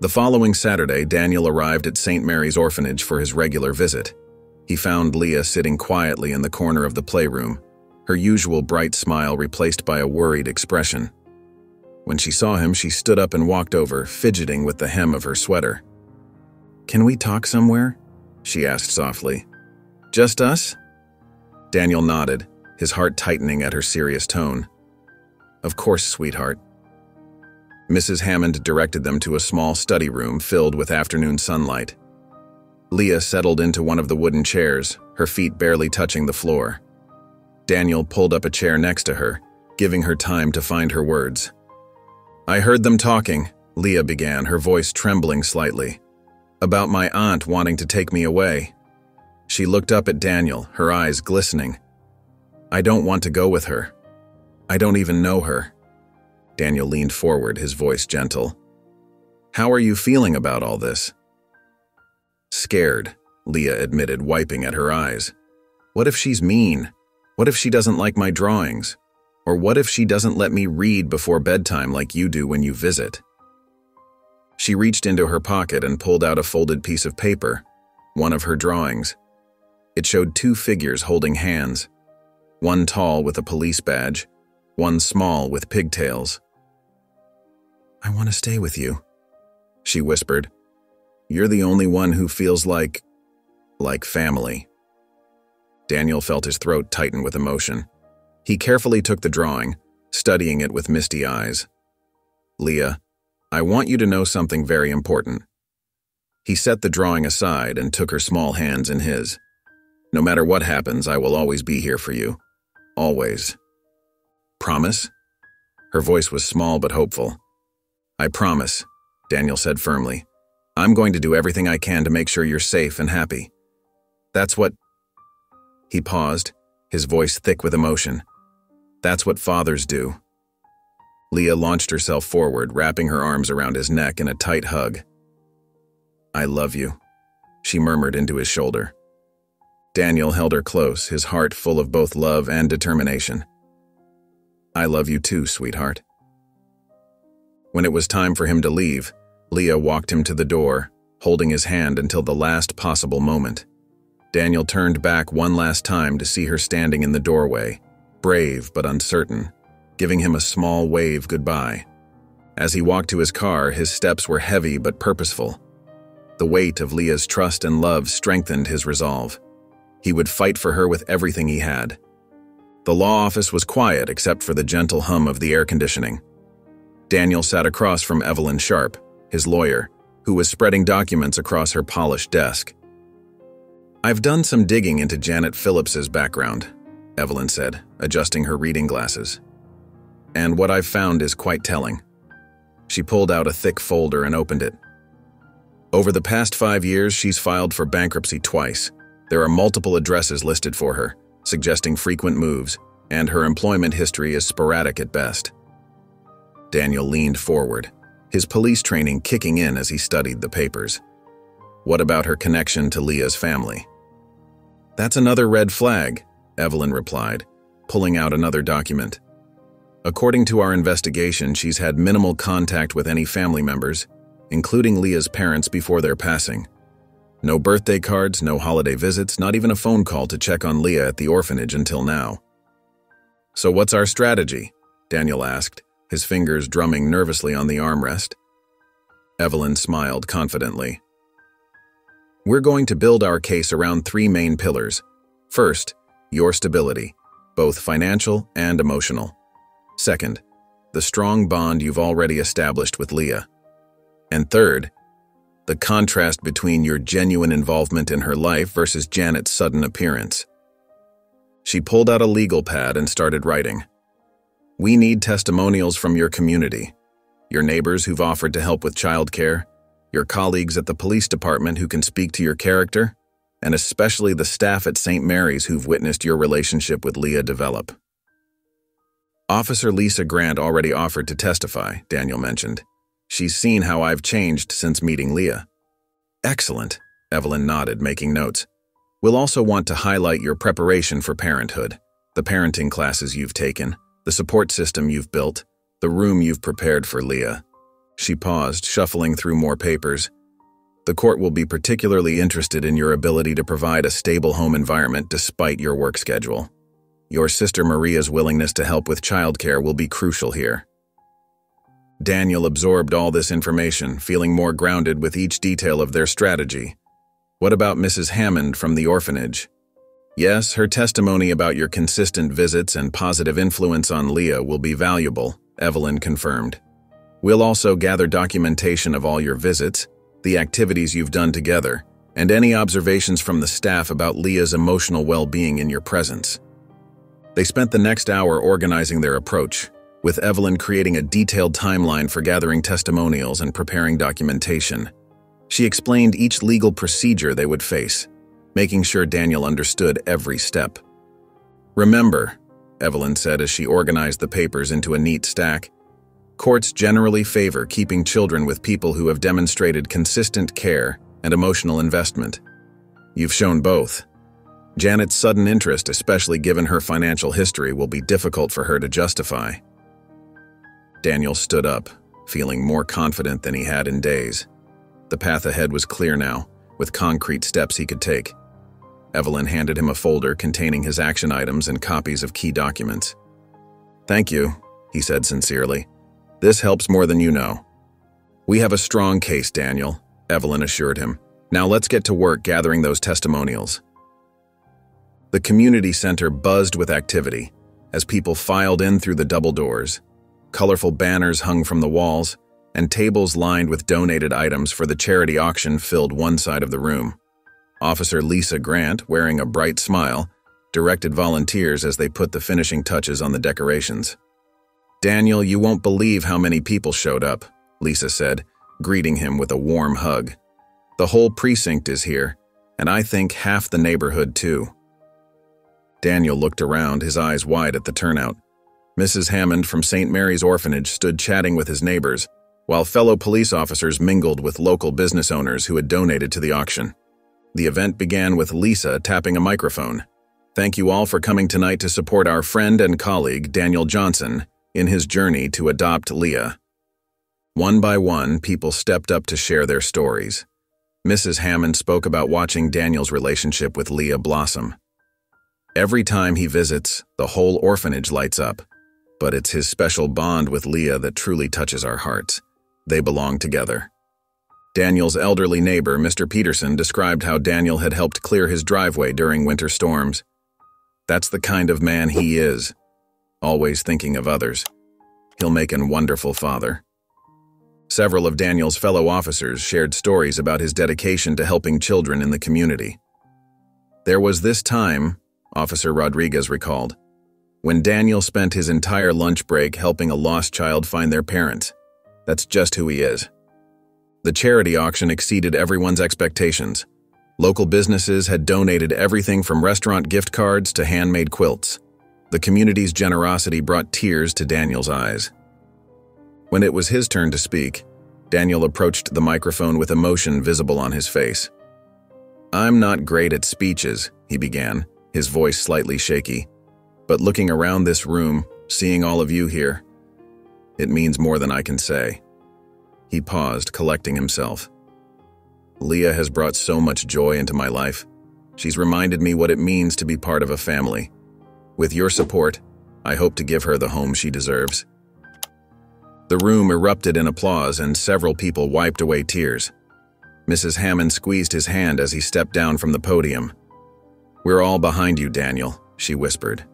The following Saturday, Daniel arrived at St. Mary's Orphanage for his regular visit. He found Leah sitting quietly in the corner of the playroom, her usual bright smile replaced by a worried expression. When she saw him, she stood up and walked over, fidgeting with the hem of her sweater. "Can we talk somewhere?" she asked softly. "Just us?" Daniel nodded, his heart tightening at her serious tone. "Of course, sweetheart." Mrs. Hammond directed them to a small study room filled with afternoon sunlight. Leah settled into one of the wooden chairs, her feet barely touching the floor. Daniel pulled up a chair next to her, giving her time to find her words. "I heard them talking," Leah began, her voice trembling slightly, "about my aunt wanting to take me away." She looked up at Daniel, her eyes glistening. "I don't want to go with her. I don't even know her." Daniel leaned forward, his voice gentle. "How are you feeling about all this?" "Scared," Leah admitted, wiping at her eyes. "What if she's mean? What if she doesn't like my drawings? Or what if she doesn't let me read before bedtime like you do when you visit?" She reached into her pocket and pulled out a folded piece of paper, one of her drawings. It showed 2 figures holding hands, one tall with a police badge, one small with pigtails. "I want to stay with you," she whispered. "You're the only one who feels like family." Daniel felt his throat tighten with emotion. He carefully took the drawing, studying it with misty eyes. "Leah, I want you to know something very important." He set the drawing aside and took her small hands in his. "No matter what happens, I will always be here for you. Always." "Promise?" Her voice was small but hopeful. "I promise," Daniel said firmly. "I'm going to do everything I can to make sure you're safe and happy. That's what—" He paused, his voice thick with emotion. "That's what fathers do." Leah launched herself forward, wrapping her arms around his neck in a tight hug. "I love you," she murmured into his shoulder. Daniel held her close, his heart full of both love and determination. "I love you too, sweetheart." When it was time for him to leave, Leah walked him to the door, holding his hand until the last possible moment. Daniel turned back one last time to see her standing in the doorway, brave but uncertain, giving him a small wave goodbye. As he walked to his car, his steps were heavy but purposeful. The weight of Leah's trust and love strengthened his resolve. He would fight for her with everything he had. The law office was quiet except for the gentle hum of the air conditioning. Daniel sat across from Evelyn Sharp, his lawyer, who was spreading documents across her polished desk. "I've done some digging into Janet Phillips's background," Evelyn said, adjusting her reading glasses. "And what I've found is quite telling." She pulled out a thick folder and opened it. "Over the past 5 years, she's filed for bankruptcy twice. There are multiple addresses listed for her, suggesting frequent moves, and her employment history is sporadic at best." Daniel leaned forward, his police training kicking in as he studied the papers. "What about her connection to Leah's family?" "That's another red flag," Evelyn replied, pulling out another document. According to our investigation, she's had minimal contact with any family members, including Leah's parents before their passing. No birthday cards, no holiday visits, not even a phone call to check on Leah at the orphanage until now. "So what's our strategy?" Daniel asked, his fingers drumming nervously on the armrest. Evelyn smiled confidently. "We're going to build our case around 3 main pillars. First, your stability, both financial and emotional. Second, the strong bond you've already established with Leah. And third, the contrast between your genuine involvement in her life versus Janet's sudden appearance." She pulled out a legal pad and started writing. "We need testimonials from your community, your neighbors who've offered to help with childcare, your colleagues at the police department who can speak to your character, and especially the staff at St. Mary's who've witnessed your relationship with Leah develop." "Officer Lisa Grant already offered to testify," Daniel mentioned. "She's seen how I've changed since meeting Leah." "Excellent," Evelyn nodded, making notes. "We'll also want to highlight your preparation for parenthood, the parenting classes you've taken, the support system you've built, the room you've prepared for Leah." She paused, shuffling through more papers. "The court will be particularly interested in your ability to provide a stable home environment despite your work schedule. Your sister Maria's willingness to help with childcare will be crucial here." Daniel absorbed all this information, feeling more grounded with each detail of their strategy. "What about Mrs. Hammond from the orphanage?" "Yes, her testimony about your consistent visits and positive influence on Leah will be valuable," Evelyn confirmed. "We'll also gather documentation of all your visits, the activities you've done together, and any observations from the staff about Leah's emotional well-being in your presence." They spent the next hour organizing their approach, with Evelyn creating a detailed timeline for gathering testimonials and preparing documentation. She explained each legal procedure they would face, making sure Daniel understood every step. "Remember," Evelyn said as she organized the papers into a neat stack, "courts generally favor keeping children with people who have demonstrated consistent care and emotional investment. You've shown both. Janet's sudden interest, especially given her financial history, will be difficult for her to justify." Daniel stood up, feeling more confident than he had in days. The path ahead was clear now, with concrete steps he could take. Evelyn handed him a folder containing his action items and copies of key documents. "Thank you," he said sincerely. "This helps more than you know." "We have a strong case, Daniel," Evelyn assured him. "Now let's get to work gathering those testimonials." The community center buzzed with activity as people filed in through the double doors. Colorful banners hung from the walls, and tables lined with donated items for the charity auction filled one side of the room. Officer Lisa Grant, wearing a bright smile, directed volunteers as they put the finishing touches on the decorations. "Daniel, you won't believe how many people showed up," Lisa said, greeting him with a warm hug. "The whole precinct is here, and I think half the neighborhood too." Daniel looked around, his eyes wide at the turnout. Mrs. Hammond from St. Mary's Orphanage stood chatting with his neighbors, while fellow police officers mingled with local business owners who had donated to the auction. The event began with Lisa tapping a microphone. "Thank you all for coming tonight to support our friend and colleague, Daniel Johnson, in his journey to adopt Leah." One by one, people stepped up to share their stories. Mrs. Hammond spoke about watching Daniel's relationship with Leah blossom. "Every time he visits, the whole orphanage lights up. But it's his special bond with Leah that truly touches our hearts. They belong together." Daniel's elderly neighbor, Mr. Peterson, described how Daniel had helped clear his driveway during winter storms. "That's the kind of man he is, always thinking of others. He'll make a wonderful father." Several of Daniel's fellow officers shared stories about his dedication to helping children in the community. "There was this time," Officer Rodriguez recalled, "when Daniel spent his entire lunch break helping a lost child find their parents. That's just who he is." The charity auction exceeded everyone's expectations. Local businesses had donated everything from restaurant gift cards to handmade quilts. The community's generosity brought tears to Daniel's eyes. When it was his turn to speak, Daniel approached the microphone with emotion visible on his face. "I'm not great at speeches," he began, his voice slightly shaky. "But looking around this room, seeing all of you here, it means more than I can say." He paused, collecting himself. "Leah has brought so much joy into my life. She's reminded me what it means to be part of a family. With your support, I hope to give her the home she deserves." The room erupted in applause and several people wiped away tears. Mrs. Hammond squeezed his hand as he stepped down from the podium. "We're all behind you, Daniel," she whispered.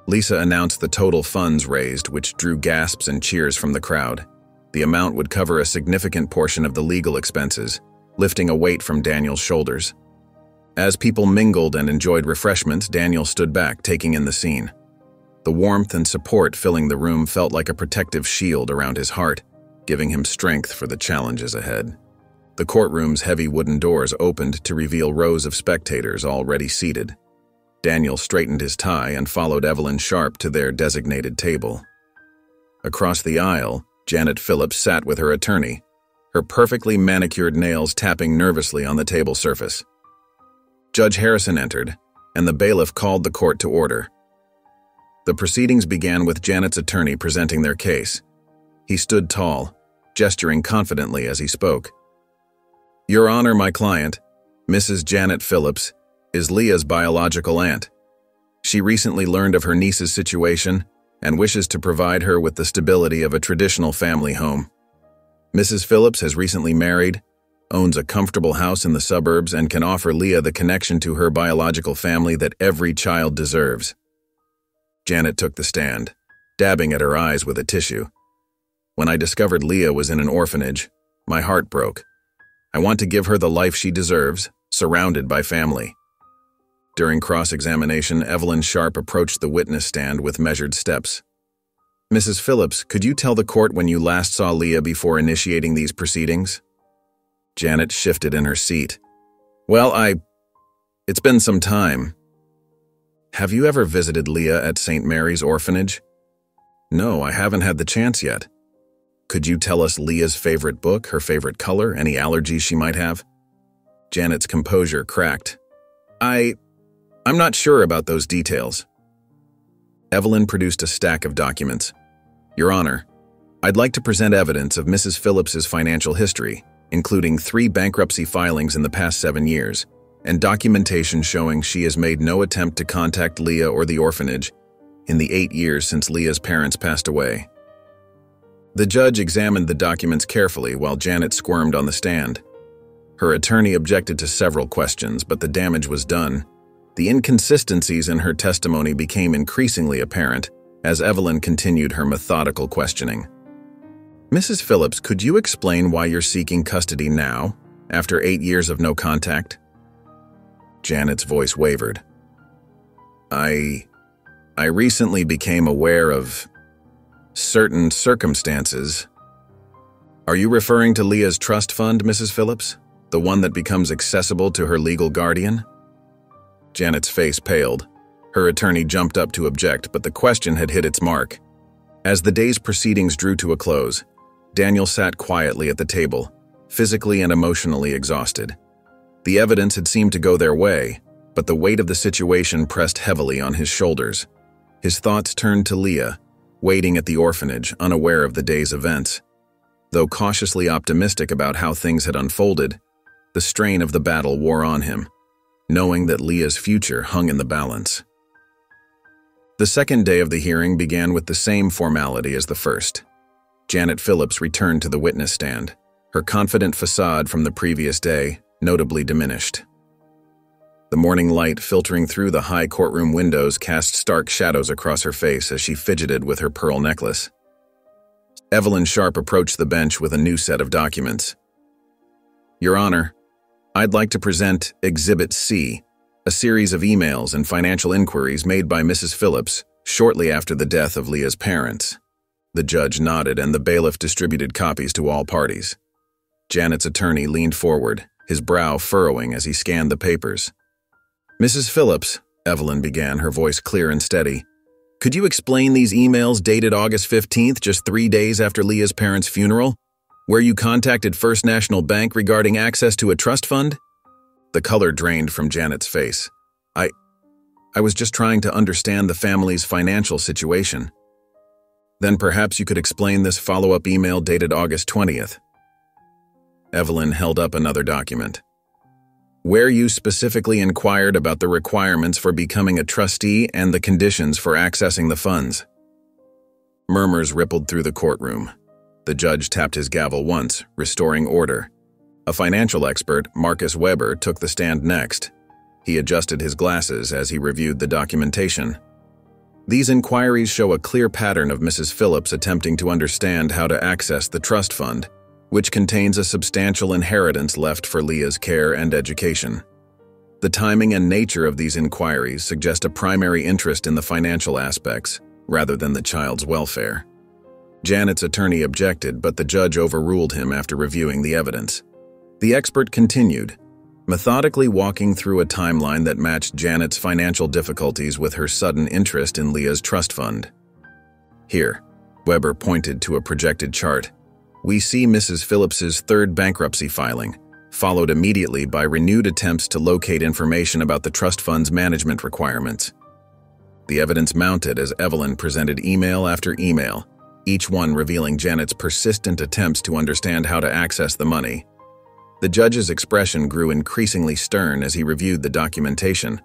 Lisa announced the total funds raised, which drew gasps and cheers from the crowd. The amount would cover a significant portion of the legal expenses, lifting a weight from Daniel's shoulders. As people mingled and enjoyed refreshments, Daniel stood back, taking in the scene. The warmth and support filling the room felt like a protective shield around his heart, giving him strength for the challenges ahead. The courtroom's heavy wooden doors opened to reveal rows of spectators already seated. Daniel straightened his tie and followed Evelyn Sharp to their designated table. Across the aisle, Janet Phillips sat with her attorney, her perfectly manicured nails tapping nervously on the table surface. Judge Harrison entered, and the bailiff called the court to order. The proceedings began with Janet's attorney presenting their case. He stood tall, gesturing confidently as he spoke. "Your Honor, my client, Mrs. Janet Phillips, is Leah's biological aunt. She recently learned of her niece's situation and wishes to provide her with the stability of a traditional family home. Mrs. Phillips has recently married, owns a comfortable house in the suburbs, and can offer Leah the connection to her biological family that every child deserves." Janet took the stand, dabbing at her eyes with a tissue. "When I discovered Leah was in an orphanage, my heart broke. I want to give her the life she deserves, surrounded by family." During cross-examination, Evelyn Sharp approached the witness stand with measured steps. "Mrs. Phillips, could you tell the court when you last saw Leah before initiating these proceedings?" Janet shifted in her seat. "Well, it's been some time." "Have you ever visited Leah at St. Mary's Orphanage?" "No, I haven't had the chance yet." "Could you tell us Leah's favorite book, her favorite color, any allergies she might have?" Janet's composure cracked. I'm not sure about those details." Evelyn produced a stack of documents. "Your Honor, I'd like to present evidence of Mrs. Phillips's financial history, including 3 bankruptcy filings in the past 7 years, and documentation showing she has made no attempt to contact Leah or the orphanage in the 8 years since Leah's parents passed away." The judge examined the documents carefully while Janet squirmed on the stand. Her attorney objected to several questions, but the damage was done. The inconsistencies in her testimony became increasingly apparent as Evelyn continued her methodical questioning. "Mrs. Phillips, could you explain why you're seeking custody now, after 8 years of no contact?" Janet's voice wavered. I recently became aware of certain circumstances." "Are you referring to Leah's trust fund, Mrs. Phillips? The one that becomes accessible to her legal guardian?" Janet's face paled. Her attorney jumped up to object, but the question had hit its mark. As the day's proceedings drew to a close, Daniel sat quietly at the table, physically and emotionally exhausted. The evidence had seemed to go their way, but the weight of the situation pressed heavily on his shoulders. His thoughts turned to Leah, waiting at the orphanage, unaware of the day's events. Though cautiously optimistic about how things had unfolded, the strain of the battle wore on him, knowing that Leah's future hung in the balance. The second day of the hearing began with the same formality as the first. Janet Phillips returned to the witness stand, her confident facade from the previous day notably diminished. The morning light filtering through the high courtroom windows cast stark shadows across her face as she fidgeted with her pearl necklace. Evelyn Sharp approached the bench with a new set of documents. "Your Honor, I'd like to present Exhibit C, a series of emails and financial inquiries made by Mrs. Phillips shortly after the death of Leah's parents." The judge nodded and the bailiff distributed copies to all parties. Janet's attorney leaned forward, his brow furrowing as he scanned the papers. "Mrs. Phillips," Evelyn began, her voice clear and steady, "could you explain these emails dated August 15th, just 3 days after Leah's parents' funeral, where you contacted First National Bank regarding access to a trust fund?" The color drained from Janet's face. I was just trying to understand the family's financial situation. Then perhaps you could explain this follow-up email dated August 20th. Evelyn held up another document. Where you specifically inquired about the requirements for becoming a trustee and the conditions for accessing the funds. Murmurs rippled through the courtroom. The judge tapped his gavel once, restoring order. A financial expert, Marcus Weber, took the stand next. He adjusted his glasses as he reviewed the documentation. These inquiries show a clear pattern of Mrs. Phillips attempting to understand how to access the trust fund, which contains a substantial inheritance left for Leah's care and education. The timing and nature of these inquiries suggest a primary interest in the financial aspects, rather than the child's welfare. Janet's attorney objected, but the judge overruled him after reviewing the evidence. The expert continued, methodically walking through a timeline that matched Janet's financial difficulties with her sudden interest in Leah's trust fund. Here, Weber pointed to a projected chart. We see Mrs. Phillips's third bankruptcy filing, followed immediately by renewed attempts to locate information about the trust fund's management requirements. The evidence mounted as Evelyn presented email after email, each one revealing Janet's persistent attempts to understand how to access the money. The judge's expression grew increasingly stern as he reviewed the documentation.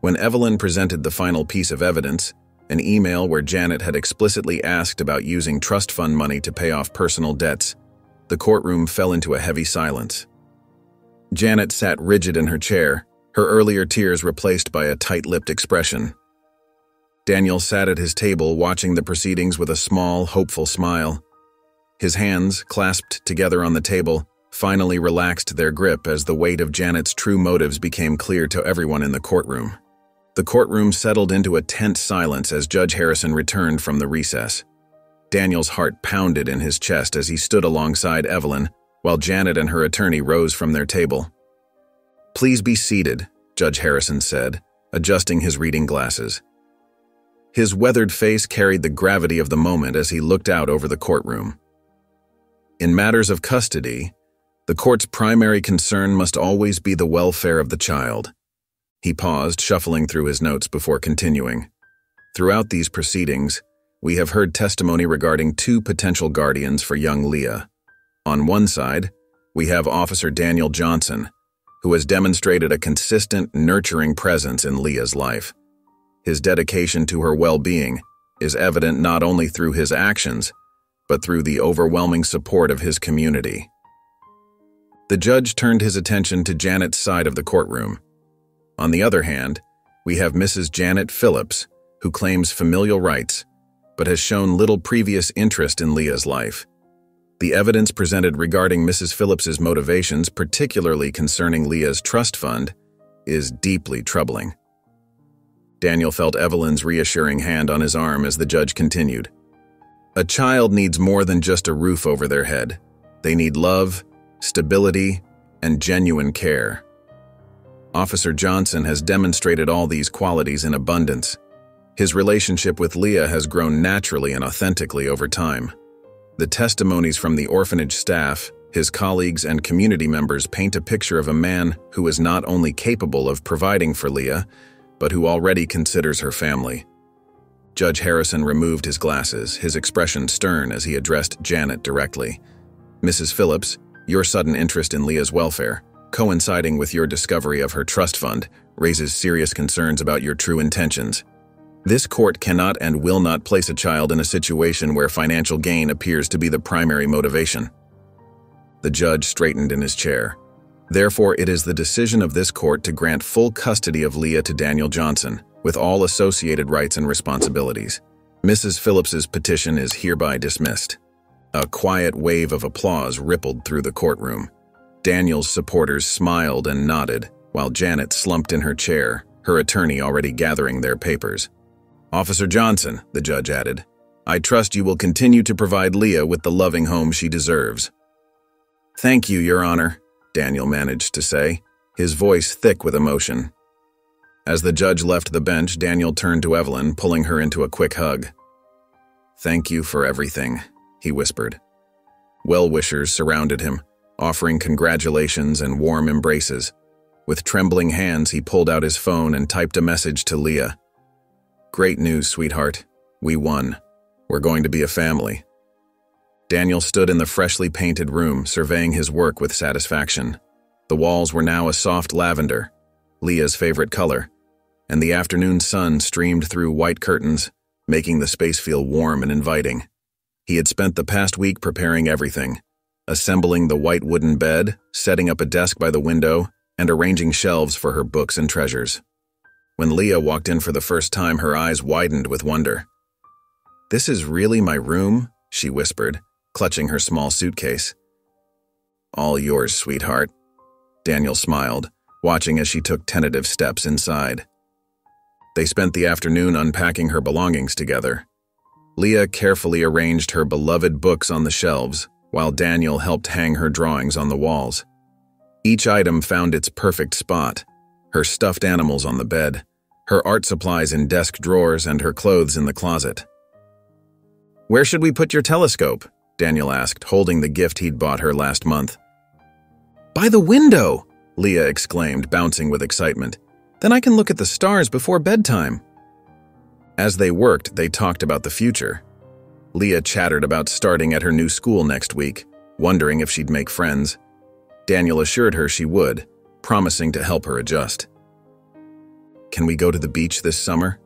When Evelyn presented the final piece of evidence, an email where Janet had explicitly asked about using trust fund money to pay off personal debts, the courtroom fell into a heavy silence. Janet sat rigid in her chair, her earlier tears replaced by a tight-lipped expression. Daniel sat at his table watching the proceedings with a small, hopeful smile. His hands, clasped together on the table, finally relaxed their grip as the weight of Janet's true motives became clear to everyone in the courtroom. The courtroom settled into a tense silence as Judge Harrison returned from the recess. Daniel's heart pounded in his chest as he stood alongside Evelyn, while Janet and her attorney rose from their table. "Please be seated," Judge Harrison said, adjusting his reading glasses. His weathered face carried the gravity of the moment as he looked out over the courtroom. In matters of custody, the court's primary concern must always be the welfare of the child. He paused, shuffling through his notes before continuing. Throughout these proceedings, we have heard testimony regarding two potential guardians for young Leah. On one side, we have Officer Daniel Johnson, who has demonstrated a consistent, nurturing presence in Leah's life. His dedication to her well-being is evident not only through his actions, but through the overwhelming support of his community. The judge turned his attention to Janet's side of the courtroom. On the other hand, we have Mrs. Janet Phillips, who claims familial rights, but has shown little previous interest in Leah's life. The evidence presented regarding Mrs. Phillips's motivations, particularly concerning Leah's trust fund, is deeply troubling. Daniel felt Evelyn's reassuring hand on his arm as the judge continued. A child needs more than just a roof over their head. They need love, stability, and genuine care. Officer Johnson has demonstrated all these qualities in abundance. His relationship with Leah has grown naturally and authentically over time. The testimonies from the orphanage staff, his colleagues, and community members paint a picture of a man who is not only capable of providing for Leah, but who already considers her family. Judge Harrison removed his glasses, his expression stern as he addressed Janet directly. Mrs. Phillips, your sudden interest in Leah's welfare, coinciding with your discovery of her trust fund, raises serious concerns about your true intentions. This court cannot and will not place a child in a situation where financial gain appears to be the primary motivation. The judge straightened in his chair. Therefore, it is the decision of this court to grant full custody of Leah to Daniel Johnson, with all associated rights and responsibilities. Mrs. Phillips's petition is hereby dismissed. A quiet wave of applause rippled through the courtroom. Daniel's supporters smiled and nodded, while Janet slumped in her chair, her attorney already gathering their papers. Officer Johnson, the judge added, I trust you will continue to provide Leah with the loving home she deserves. Thank you, Your Honor, Daniel managed to say, his voice thick with emotion. As the judge left the bench, Daniel turned to Evelyn, pulling her into a quick hug. Thank you for everything, he whispered. Well-wishers surrounded him, offering congratulations and warm embraces. With trembling hands, he pulled out his phone and typed a message to Leah. Great news, sweetheart. We won. We're going to be a family." Daniel stood in the freshly painted room, surveying his work with satisfaction. The walls were now a soft lavender, Leah's favorite color, and the afternoon sun streamed through white curtains, making the space feel warm and inviting. He had spent the past week preparing everything, assembling the white wooden bed, setting up a desk by the window, and arranging shelves for her books and treasures. When Leah walked in for the first time, her eyes widened with wonder. "This is really my room?" she whispered, clutching her small suitcase. "All yours, sweetheart." Daniel smiled, watching as she took tentative steps inside. They spent the afternoon unpacking her belongings together. Leah carefully arranged her beloved books on the shelves, while Daniel helped hang her drawings on the walls. Each item found its perfect spot: her stuffed animals on the bed, her art supplies in desk drawers, and her clothes in the closet. "Where should we put your telescope?" Daniel asked, holding the gift he'd bought her last month. "By the window!" Leah exclaimed, bouncing with excitement. "Then I can look at the stars before bedtime." As they worked, they talked about the future. Leah chattered about starting at her new school next week, wondering if she'd make friends. Daniel assured her she would, promising to help her adjust. "Can we go to the beach this summer?"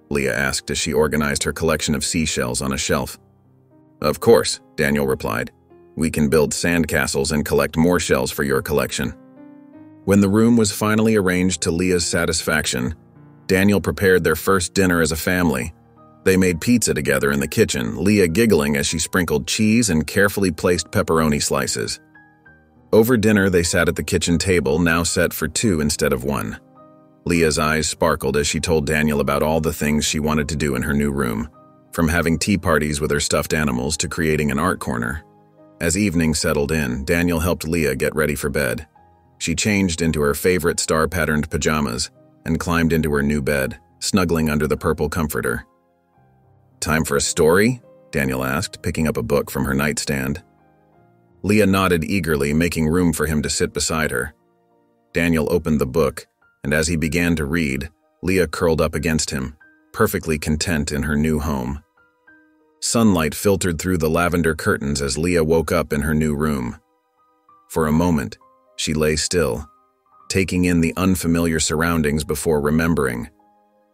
Leah asked as she organized her collection of seashells on a shelf. "Of course," Daniel replied. "We can build sandcastles and collect more shells for your collection." When the room was finally arranged to Leah's satisfaction, Daniel prepared their first dinner as a family. They made pizza together in the kitchen, Leah giggling as she sprinkled cheese and carefully placed pepperoni slices. Over dinner, they sat at the kitchen table, now set for two instead of one. Leah's eyes sparkled as she told Daniel about all the things she wanted to do in her new room, from having tea parties with her stuffed animals to creating an art corner. As evening settled in, Daniel helped Leah get ready for bed. She changed into her favorite star-patterned pajamas and climbed into her new bed, snuggling under the purple comforter. "Time for a story?" Daniel asked, picking up a book from her nightstand. Leah nodded eagerly, making room for him to sit beside her. Daniel opened the book, and as he began to read, Leah curled up against him, perfectly content in her new home. Sunlight filtered through the lavender curtains as Leah woke up in her new room. For a moment, she lay still, taking in the unfamiliar surroundings before remembering.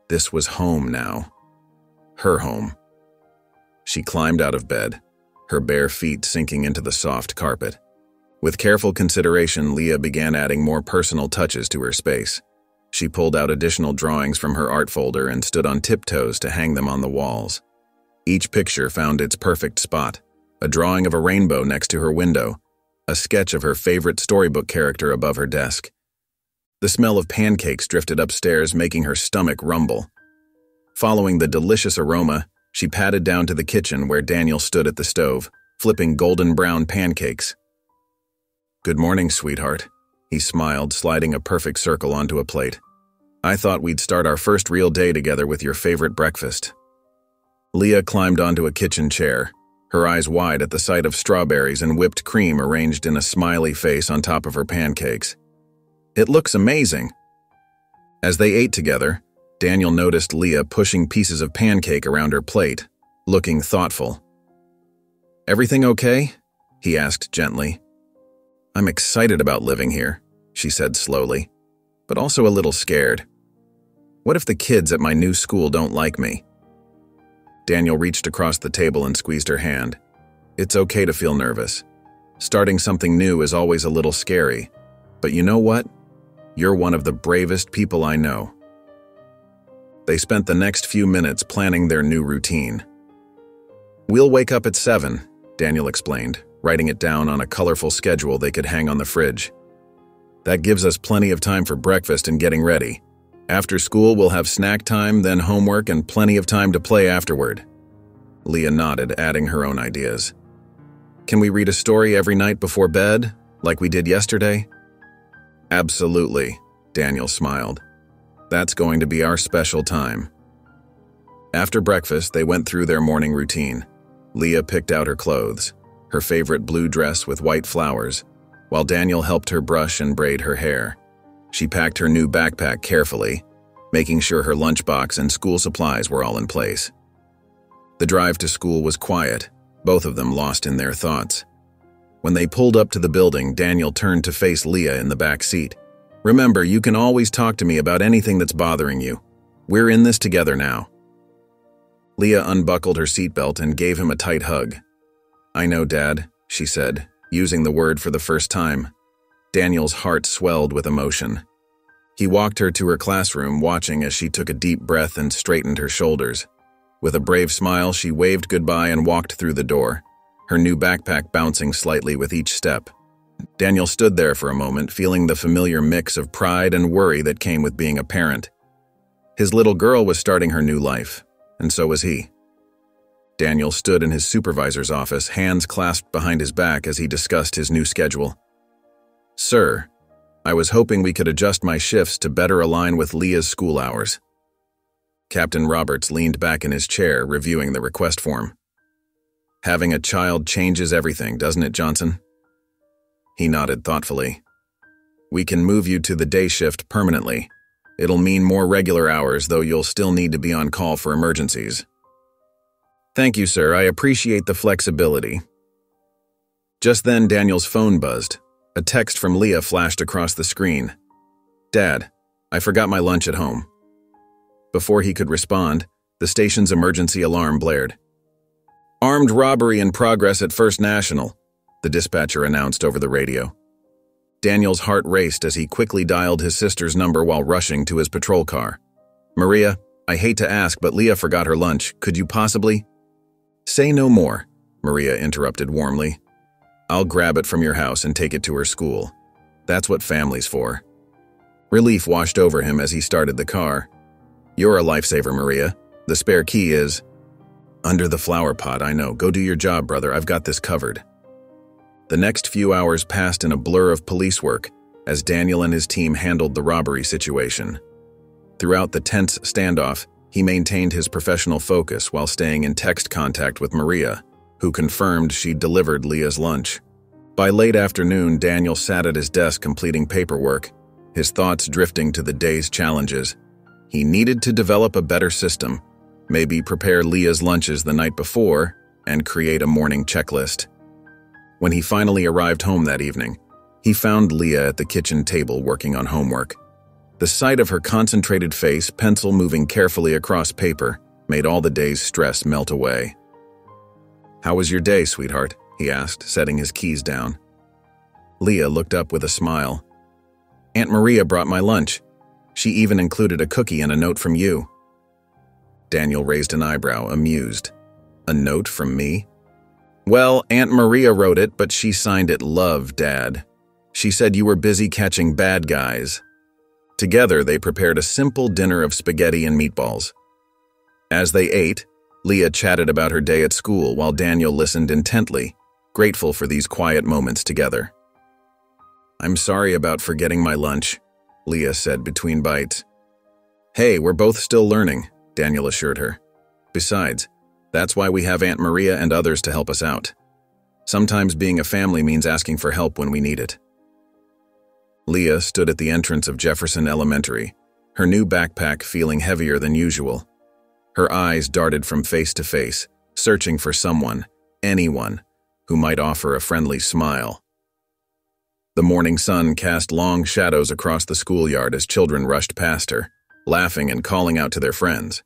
This was home now. Her home. She climbed out of bed, her bare feet sinking into the soft carpet. With careful consideration, Leah began adding more personal touches to her space. She pulled out additional drawings from her art folder and stood on tiptoes to hang them on the walls. Each picture found its perfect spot: a drawing of a rainbow next to her window, a sketch of her favorite storybook character above her desk. The smell of pancakes drifted upstairs, making her stomach rumble. Following the delicious aroma, she padded down to the kitchen where Daniel stood at the stove, flipping golden brown pancakes. "Good morning, sweetheart," he smiled, sliding a perfect circle onto a plate. "I thought we'd start our first real day together with your favorite breakfast." Leah climbed onto a kitchen chair, her eyes wide at the sight of strawberries and whipped cream arranged in a smiley face on top of her pancakes. "It looks amazing." As they ate together, Daniel noticed Leah pushing pieces of pancake around her plate, looking thoughtful. "Everything okay?" he asked gently. "I'm excited about living here," she said slowly, "but also a little scared. What if the kids at my new school don't like me?" Daniel reached across the table and squeezed her hand. "It's okay to feel nervous. Starting something new is always a little scary, but you know what? You're one of the bravest people I know." They spent the next few minutes planning their new routine. "We'll wake up at 7, Daniel explained, writing it down on a colorful schedule they could hang on the fridge. "That gives us plenty of time for breakfast and getting ready. After school, we'll have snack time, then homework, and plenty of time to play afterward." Leah nodded, adding her own ideas. "Can we read a story every night before bed, like we did yesterday?" "Absolutely," Daniel smiled. "That's going to be our special time." After breakfast, they went through their morning routine. Leah picked out her clothes, her favorite blue dress with white flowers, while Daniel helped her brush and braid her hair. She packed her new backpack carefully, making sure her lunchbox and school supplies were all in place. The drive to school was quiet, both of them lost in their thoughts. When they pulled up to the building, Daniel turned to face Leah in the back seat. "Remember, you can always talk to me about anything that's bothering you. We're in this together now." Leah unbuckled her seatbelt and gave him a tight hug. "I know, Dad," she said, using the word for the first time. Daniel's heart swelled with emotion. He walked her to her classroom, watching as she took a deep breath and straightened her shoulders. With a brave smile, she waved goodbye and walked through the door, her new backpack bouncing slightly with each step. Daniel stood there for a moment, feeling the familiar mix of pride and worry that came with being a parent. His little girl was starting her new life, and so was he. Daniel stood in his supervisor's office, hands clasped behind his back as he discussed his new schedule. "Sir, I was hoping we could adjust my shifts to better align with Leah's school hours." Captain Roberts leaned back in his chair, reviewing the request form. "Having a child changes everything, doesn't it, Johnson?" He nodded thoughtfully. "We can move you to the day shift permanently. It'll mean more regular hours, though you'll still need to be on call for emergencies." "Thank you, sir. I appreciate the flexibility." Just then, Daniel's phone buzzed. A text from Leah flashed across the screen. "Dad, I forgot my lunch at home." Before he could respond, the station's emergency alarm blared. "Armed robbery in progress at First National," the dispatcher announced over the radio. Daniel's heart raced as he quickly dialed his sister's number while rushing to his patrol car. "Maria, I hate to ask, but Leah forgot her lunch. Could you possibly—" "Say no more," Maria interrupted warmly. "I'll grab it from your house and take it to her school. That's what family's for." Relief washed over him as he started the car. "You're a lifesaver, Maria. The spare key is—" "Under the flower pot, I know. Go do your job, brother. I've got this covered." The next few hours passed in a blur of police work as Daniel and his team handled the robbery situation. Throughout the tense standoff, he maintained his professional focus while staying in text contact with Maria, who confirmed she'd delivered Leah's lunch. By late afternoon, Daniel sat at his desk completing paperwork, his thoughts drifting to the day's challenges. He needed to develop a better system, maybe prepare Leah's lunches the night before, and create a morning checklist. When he finally arrived home that evening, he found Leah at the kitchen table working on homework. The sight of her concentrated face, pencil moving carefully across paper, made all the day's stress melt away. "How was your day, sweetheart?" he asked, setting his keys down. Leah looked up with a smile. "Aunt Maria brought my lunch. She even included a cookie and a note from you." Daniel raised an eyebrow, amused. "A note from me?" "Well, Aunt Maria wrote it, but she signed it Love, Dad. She said you were busy catching bad guys." Together, they prepared a simple dinner of spaghetti and meatballs. As they ate, Leah chatted about her day at school while Daniel listened intently, grateful for these quiet moments together. "I'm sorry about forgetting my lunch," Leah said between bites. "Hey, we're both still learning," Daniel assured her. "Besides, that's why we have Aunt Maria and others to help us out. Sometimes being a family means asking for help when we need it." Leah stood at the entrance of Jefferson Elementary, her new backpack feeling heavier than usual. Her eyes darted from face to face, searching for someone, anyone, who might offer a friendly smile. The morning sun cast long shadows across the schoolyard as children rushed past her, laughing and calling out to their friends.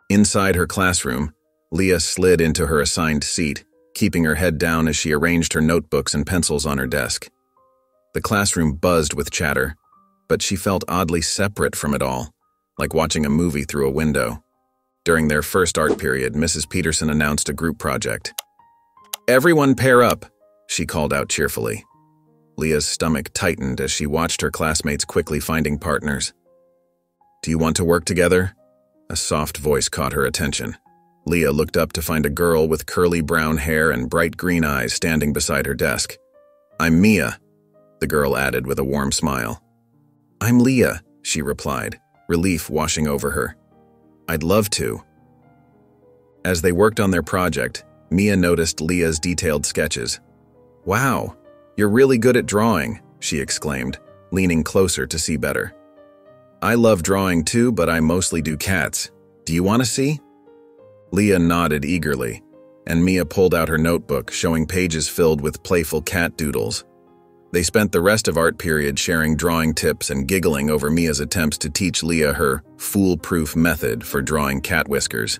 Inside her classroom, Leah slid into her assigned seat, keeping her head down as she arranged her notebooks and pencils on her desk. The classroom buzzed with chatter, but she felt oddly separate from it all, like watching a movie through a window. During their first art period, Mrs. Peterson announced a group project. "Everyone pair up," she called out cheerfully. Leah's stomach tightened as she watched her classmates quickly finding partners. "Do you want to work together?" A soft voice caught her attention. Leah looked up to find a girl with curly brown hair and bright green eyes standing beside her desk. "I'm Mia," the girl added with a warm smile. "I'm Leah," she replied, relief washing over her. "I'd love to." As they worked on their project, Mia noticed Leah's detailed sketches. "Wow, you're really good at drawing," she exclaimed, leaning closer to see better. "I love drawing too, but I mostly do cats. Do you want to see?" Leah nodded eagerly, and Mia pulled out her notebook, showing pages filled with playful cat doodles. They spent the rest of art period sharing drawing tips and giggling over Mia's attempts to teach Leah her foolproof method for drawing cat whiskers.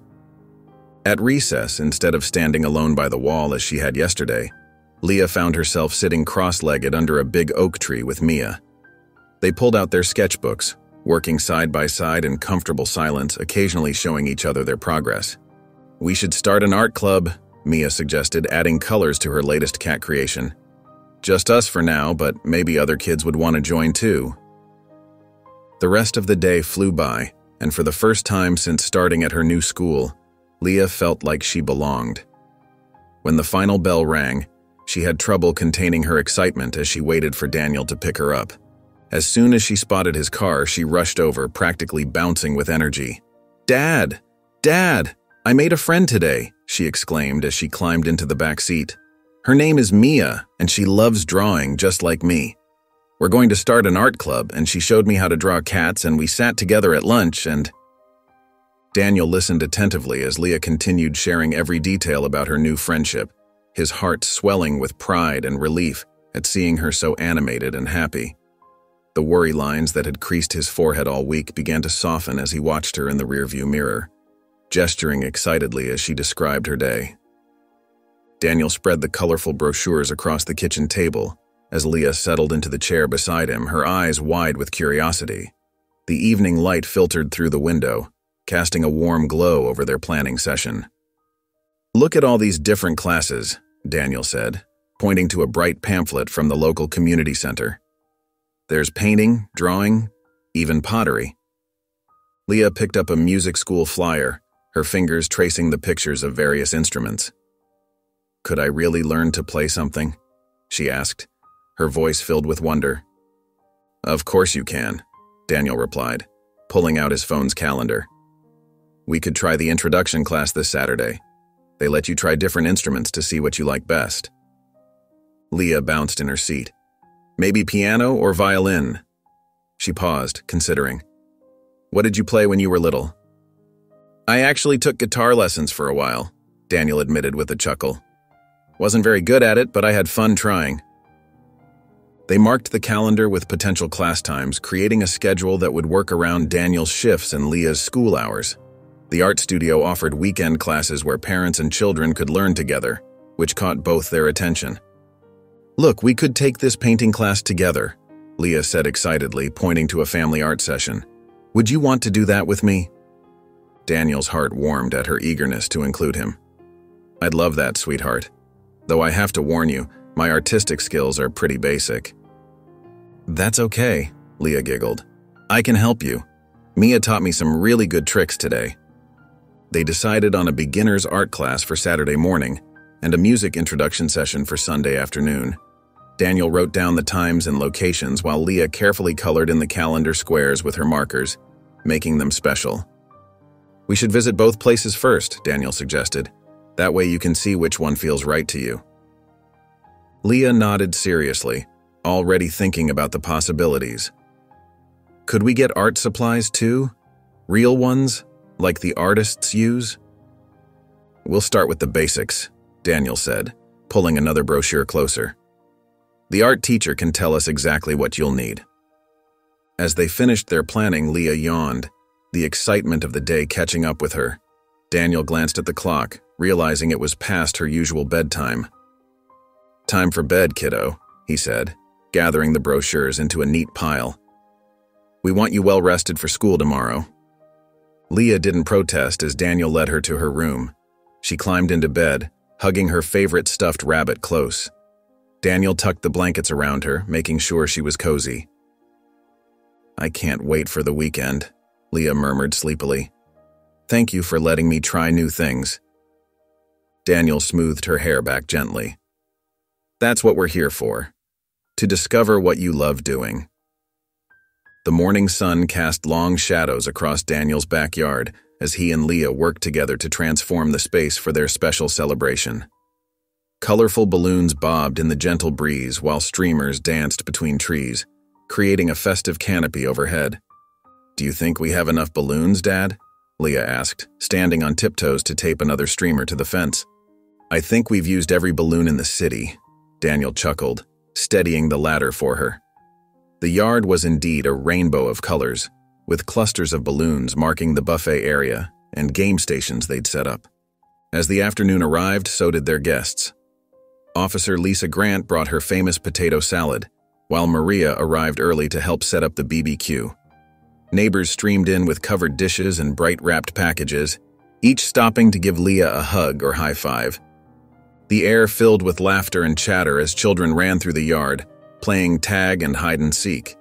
At recess, instead of standing alone by the wall as she had yesterday, Leah found herself sitting cross-legged under a big oak tree with Mia. They pulled out their sketchbooks, working side by side in comfortable silence, occasionally showing each other their progress. "We should start an art club," Mia suggested, adding colors to her latest cat creation. "Just us for now, but maybe other kids would want to join too." The rest of the day flew by, and for the first time since starting at her new school, Leah felt like she belonged. When the final bell rang, she had trouble containing her excitement as she waited for Daniel to pick her up. As soon as she spotted his car, she rushed over, practically bouncing with energy. "Dad! Dad! I made a friend today," she exclaimed as she climbed into the back seat. "Her name is Mia, and she loves drawing just like me. We're going to start an art club, and she showed me how to draw cats, and we sat together at lunch, and—" Daniel listened attentively as Leah continued sharing every detail about her new friendship, his heart swelling with pride and relief at seeing her so animated and happy. The worry lines that had creased his forehead all week began to soften as he watched her in the rearview mirror, gesturing excitedly as she described her day. Daniel spread the colorful brochures across the kitchen table as Leah settled into the chair beside him, her eyes wide with curiosity. The evening light filtered through the window, casting a warm glow over their planning session. "Look at all these different classes," Daniel said, pointing to a bright pamphlet from the local community center. "There's painting, drawing, even pottery." Leah picked up a music school flyer, her fingers tracing the pictures of various instruments. "Could I really learn to play something?" she asked, her voice filled with wonder. "Of course you can," Daniel replied, pulling out his phone's calendar. "We could try the introduction class this Saturday. They let you try different instruments to see what you like best." Leah bounced in her seat. "Maybe piano or violin?" She paused, considering. "What did you play when you were little?" "I actually took guitar lessons for a while," Daniel admitted with a chuckle. "Wasn't very good at it, but I had fun trying." They marked the calendar with potential class times, creating a schedule that would work around Daniel's shifts and Leah's school hours. The art studio offered weekend classes where parents and children could learn together, which caught both their attention. "Look, we could take this painting class together," Leah said excitedly, pointing to a family art session. "Would you want to do that with me?" Daniel's heart warmed at her eagerness to include him. "I'd love that, sweetheart. Though I have to warn you, my artistic skills are pretty basic." "That's okay," Leah giggled. "I can help you. Mia taught me some really good tricks today." They decided on a beginner's art class for Saturday morning and a music introduction session for Sunday afternoon. Daniel wrote down the times and locations while Leah carefully colored in the calendar squares with her markers, making them special. "We should visit both places first," Daniel suggested. "That way you can see which one feels right to you." Leah nodded seriously, already thinking about the possibilities. "Could we get art supplies too? Real ones, like the artists use?" "We'll start with the basics," Daniel said, pulling another brochure closer. "The art teacher can tell us exactly what you'll need." As they finished their planning, Leah yawned, the excitement of the day catching up with her. Daniel glanced at the clock, realizing it was past her usual bedtime. "Time for bed, kiddo," he said, gathering the brochures into a neat pile. "We want you well rested for school tomorrow." Leah didn't protest as Daniel led her to her room. She climbed into bed, hugging her favorite stuffed rabbit close. Daniel tucked the blankets around her, making sure she was cozy. "I can't wait for the weekend," Leah murmured sleepily. "Thank you for letting me try new things." Daniel smoothed her hair back gently. "That's what we're here for, to discover what you love doing." The morning sun cast long shadows across Daniel's backyard as he and Leah worked together to transform the space for their special celebration. Colorful balloons bobbed in the gentle breeze while streamers danced between trees, creating a festive canopy overhead. "Do you think we have enough balloons, Dad?" Leah asked, standing on tiptoes to tape another streamer to the fence. I think we've used every balloon in the city, Daniel chuckled, steadying the ladder for her. The yard was indeed a rainbow of colors, with clusters of balloons marking the buffet area and game stations they'd set up. As the afternoon arrived, so did their guests. Officer Lisa Grant brought her famous potato salad, while Maria arrived early to help set up the BBQ. Neighbors streamed in with covered dishes and bright-wrapped packages, each stopping to give Leah a hug or high five. The air filled with laughter and chatter as children ran through the yard, playing tag and hide-and-seek.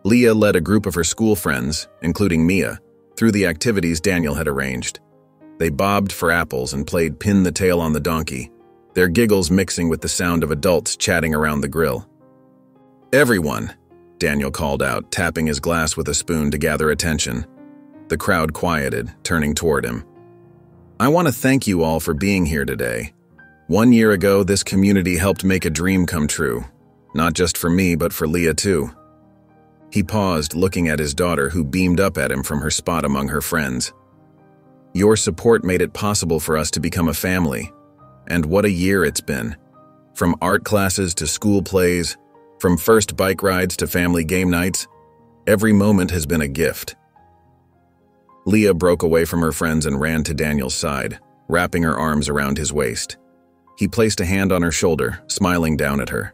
Leah led a group of her school friends, including Mia, through the activities Daniel had arranged. They bobbed for apples and played pin the tail on the donkey, their giggles mixing with the sound of adults chatting around the grill. Everyone, Daniel called out, tapping his glass with a spoon to gather attention. The crowd quieted, turning toward him. I want to thank you all for being here today. 1 year ago, this community helped make a dream come true, not just for me, but for Leah too. He paused, looking at his daughter, who beamed up at him from her spot among her friends. Your support made it possible for us to become a family. And what a year it's been. From art classes to school plays, from first bike rides to family game nights, every moment has been a gift. Leah broke away from her friends and ran to Daniel's side, wrapping her arms around his waist. He placed a hand on her shoulder, smiling down at her.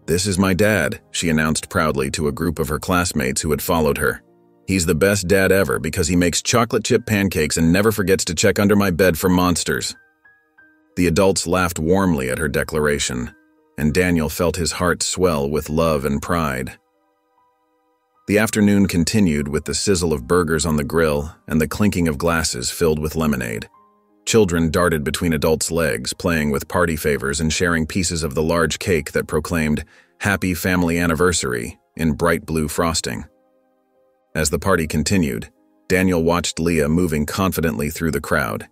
This is my dad, she announced proudly to a group of her classmates who had followed her. He's the best dad ever because he makes chocolate chip pancakes and never forgets to check under my bed for monsters. The adults laughed warmly at her declaration, and Daniel felt his heart swell with love and pride. The afternoon continued with the sizzle of burgers on the grill and the clinking of glasses filled with lemonade. Children darted between adults' legs, playing with party favors and sharing pieces of the large cake that proclaimed "Happy Family Anniversary" in bright blue frosting. As the party continued, Daniel watched Leah moving confidently through the crowd,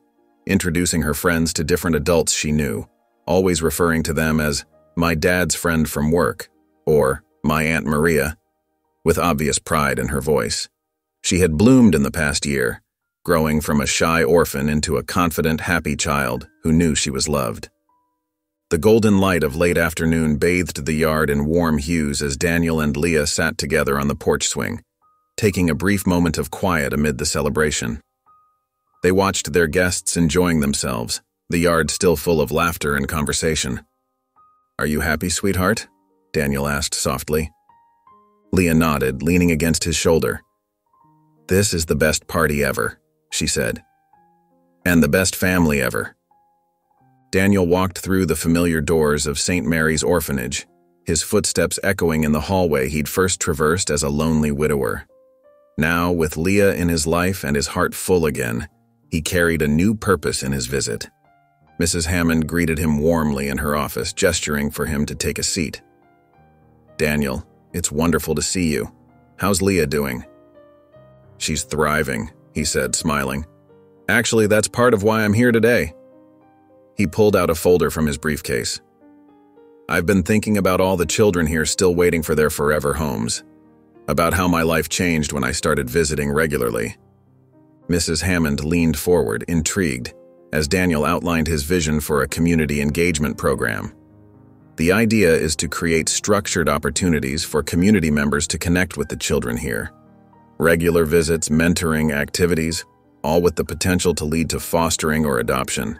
introducing her friends to different adults she knew, always referring to them as "my dad's friend from work" or "my Aunt Maria," with obvious pride in her voice. She had bloomed in the past year, growing from a shy orphan into a confident, happy child who knew she was loved. The golden light of late afternoon bathed the yard in warm hues as Daniel and Leah sat together on the porch swing, taking a brief moment of quiet amid the celebration. They watched their guests enjoying themselves, the yard still full of laughter and conversation. Are you happy, sweetheart? Daniel asked softly. Leah nodded, leaning against his shoulder. This is the best party ever, she said. And the best family ever. Daniel walked through the familiar doors of St. Mary's Orphanage, his footsteps echoing in the hallway he'd first traversed as a lonely widower. Now, with Leah in his life and his heart full again, he carried a new purpose in his visit. Mrs. Hammond greeted him warmly in her office, gesturing for him to take a seat. Daniel, it's wonderful to see you. How's Leah doing? She's thriving, he said, smiling. Actually, that's part of why I'm here today. He pulled out a folder from his briefcase. I've been thinking about all the children here still waiting for their forever homes, about how my life changed when I started visiting regularly. Mrs. Hammond leaned forward, intrigued, as Daniel outlined his vision for a community engagement program. The idea is to create structured opportunities for community members to connect with the children here. Regular visits, mentoring, activities, all with the potential to lead to fostering or adoption.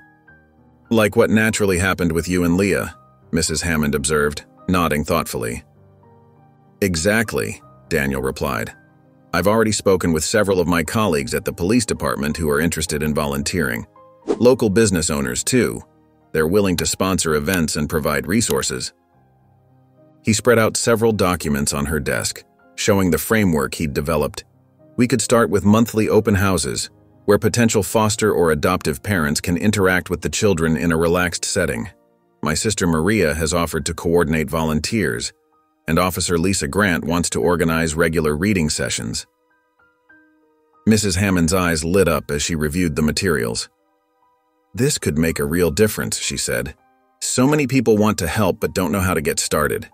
Like what naturally happened with you and Leah, Mrs. Hammond observed, nodding thoughtfully. Exactly, Daniel replied. I've already spoken with several of my colleagues at the police department who are interested in volunteering. Local business owners, too. They're willing to sponsor events and provide resources. He spread out several documents on her desk, showing the framework he'd developed. We could start with monthly open houses, where potential foster or adoptive parents can interact with the children in a relaxed setting. My sister Maria has offered to coordinate volunteers, and Officer Lisa Grant wants to organize regular reading sessions. Mrs. Hammond's eyes lit up as she reviewed the materials. This could make a real difference, she said. So many people want to help but don't know how to get started.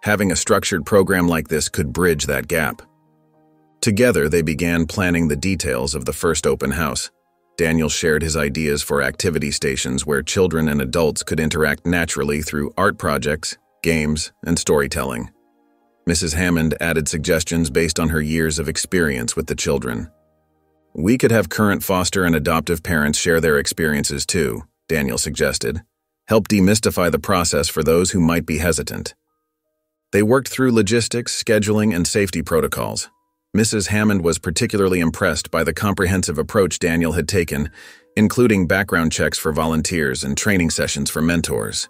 Having a structured program like this could bridge that gap. Together, they began planning the details of the first open house. Daniel shared his ideas for activity stations where children and adults could interact naturally through art projects, games, and storytelling. Mrs. Hammond added suggestions based on her years of experience with the children. "We could have current foster and adoptive parents share their experiences too," Daniel suggested. "Help demystify the process for those who might be hesitant." They worked through logistics, scheduling, and safety protocols. Mrs. Hammond was particularly impressed by the comprehensive approach Daniel had taken, including background checks for volunteers and training sessions for mentors.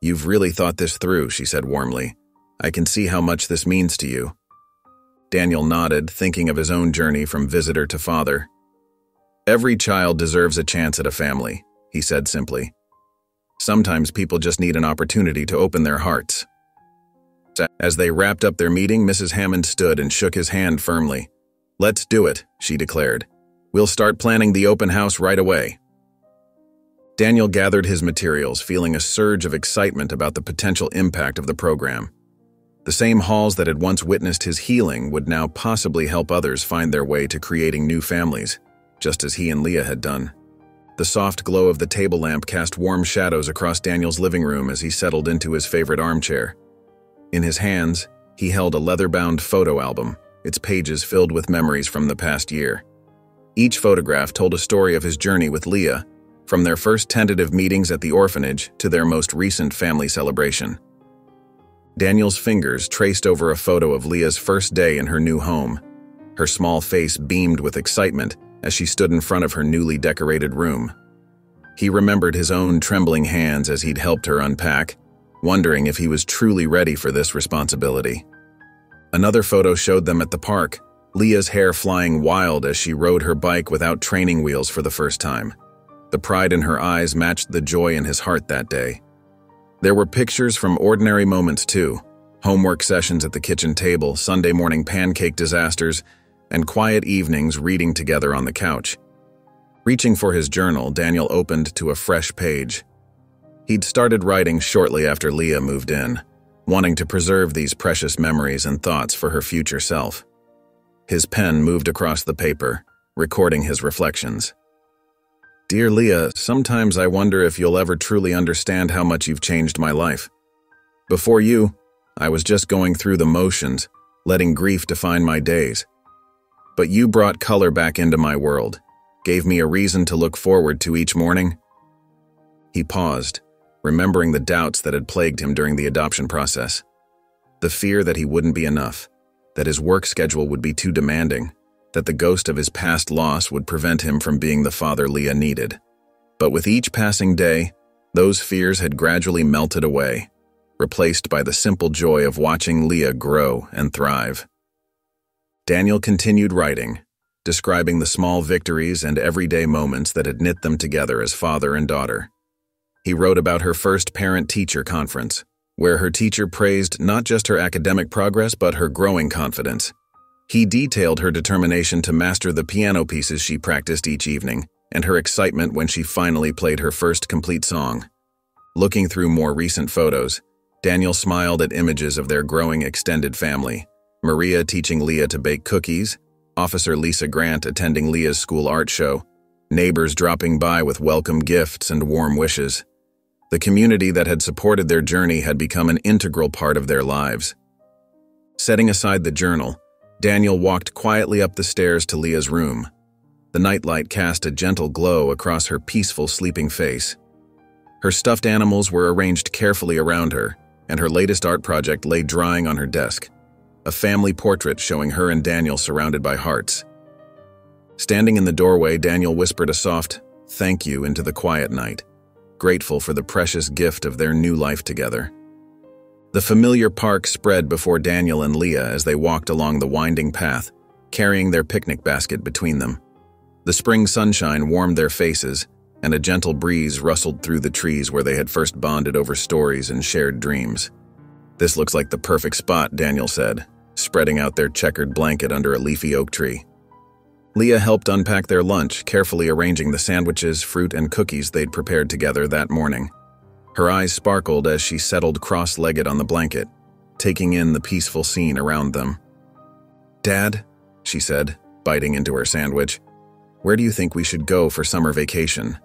"You've really thought this through," she said warmly. "I can see how much this means to you." Daniel nodded, thinking of his own journey from visitor to father. "Every child deserves a chance at a family," he said simply. "Sometimes people just need an opportunity to open their hearts." As they wrapped up their meeting, Mrs. Hammond stood and shook his hand firmly. "Let's do it," she declared. "We'll start planning the open house right away." Daniel gathered his materials, feeling a surge of excitement about the potential impact of the program. The same halls that had once witnessed his healing would now possibly help others find their way to creating new families, just as he and Leah had done. The soft glow of the table lamp cast warm shadows across Daniel's living room as he settled into his favorite armchair. In his hands, he held a leather-bound photo album, its pages filled with memories from the past year. Each photograph told a story of his journey with Leah, from their first tentative meetings at the orphanage to their most recent family celebration. Daniel's fingers traced over a photo of Leah's first day in her new home. Her small face beamed with excitement as she stood in front of her newly decorated room. He remembered his own trembling hands as he'd helped her unpack, wondering if he was truly ready for this responsibility. Another photo showed them at the park, Leah's hair flying wild as she rode her bike without training wheels for the first time. The pride in her eyes matched the joy in his heart that day. There were pictures from ordinary moments too, homework sessions at the kitchen table, Sunday morning pancake disasters, and quiet evenings reading together on the couch. Reaching for his journal, Daniel opened to a fresh page. He'd started writing shortly after Leah moved in, wanting to preserve these precious memories and thoughts for her future self. His pen moved across the paper, recording his reflections. "Dear Leah, sometimes I wonder if you'll ever truly understand how much you've changed my life. Before you, I was just going through the motions, letting grief define my days. But you brought color back into my world, gave me a reason to look forward to each morning." He paused, remembering the doubts that had plagued him during the adoption process. The fear that he wouldn't be enough, that his work schedule would be too demanding, that the ghost of his past loss would prevent him from being the father Leah needed. But with each passing day, those fears had gradually melted away, replaced by the simple joy of watching Leah grow and thrive. Daniel continued writing, describing the small victories and everyday moments that had knit them together as father and daughter. He wrote about her first parent-teacher conference, where her teacher praised not just her academic progress but her growing confidence. He detailed her determination to master the piano pieces she practiced each evening and her excitement when she finally played her first complete song. Looking through more recent photos, Daniel smiled at images of their growing extended family, Maria teaching Leah to bake cookies, Officer Lisa Grant attending Leah's school art show, neighbors dropping by with welcome gifts and warm wishes. The community that had supported their journey had become an integral part of their lives. Setting aside the journal, Daniel walked quietly up the stairs to Leah's room. The nightlight cast a gentle glow across her peaceful sleeping face. Her stuffed animals were arranged carefully around her, and her latest art project lay drying on her desk, a family portrait showing her and Daniel surrounded by hearts. Standing in the doorway, Daniel whispered a soft "thank you" into the quiet night, grateful for the precious gift of their new life together. The familiar park spread before Daniel and Leah as they walked along the winding path, carrying their picnic basket between them. The spring sunshine warmed their faces, and a gentle breeze rustled through the trees where they had first bonded over stories and shared dreams. "This looks like the perfect spot," Daniel said, spreading out their checkered blanket under a leafy oak tree. Leah helped unpack their lunch, carefully arranging the sandwiches, fruit, and cookies they'd prepared together that morning. Her eyes sparkled as she settled cross-legged on the blanket, taking in the peaceful scene around them. "Dad," she said, biting into her sandwich. "Where do you think we should go for summer vacation?"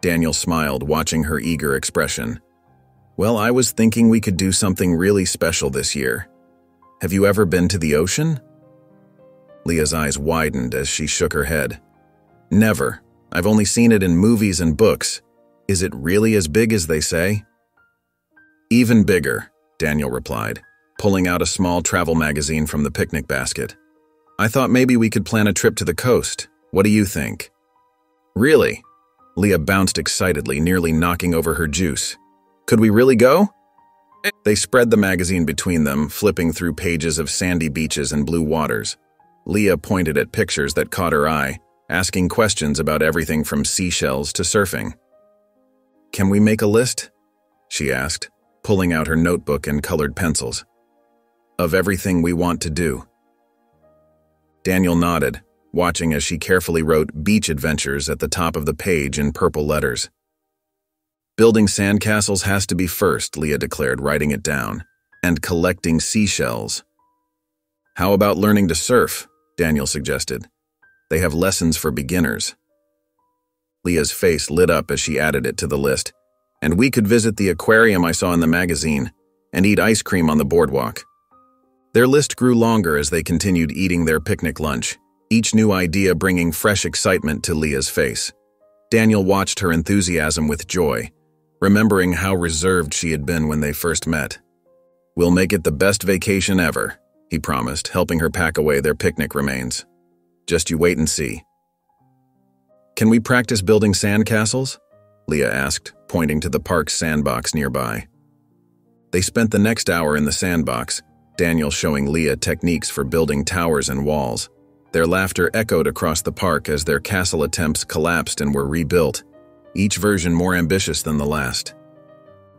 Daniel smiled, watching her eager expression. "Well, I was thinking we could do something really special this year. Have you ever been to the ocean?" Leah's eyes widened as she shook her head. "Never. I've only seen it in movies and books. Is it really as big as they say?" "Even bigger," Daniel replied, pulling out a small travel magazine from the picnic basket. "I thought maybe we could plan a trip to the coast. What do you think?" "Really?" Leah bounced excitedly, nearly knocking over her juice. "Could we really go?" They spread the magazine between them, flipping through pages of sandy beaches and blue waters. Leah pointed at pictures that caught her eye, asking questions about everything from seashells to surfing. "Can we make a list?" she asked, pulling out her notebook and colored pencils. "Of everything we want to do." Daniel nodded, watching as she carefully wrote "beach adventures" at the top of the page in purple letters. "Building sandcastles has to be first," Leah declared, writing it down, "and collecting seashells." "How about learning to surf?" Daniel suggested. "They have lessons for beginners." Leah's face lit up as she added it to the list. "And we could visit the aquarium I saw in the magazine and eat ice cream on the boardwalk." Their list grew longer as they continued eating their picnic lunch, each new idea bringing fresh excitement to Leah's face. Daniel watched her enthusiasm with joy, remembering how reserved she had been when they first met. "We'll make it the best vacation ever," he promised, helping her pack away their picnic remains. "Just you wait and see." "Can we practice building sandcastles?" Leah asked, pointing to the park's sandbox nearby. They spent the next hour in the sandbox, Daniel showing Leah techniques for building towers and walls. Their laughter echoed across the park as their castle attempts collapsed and were rebuilt, each version more ambitious than the last.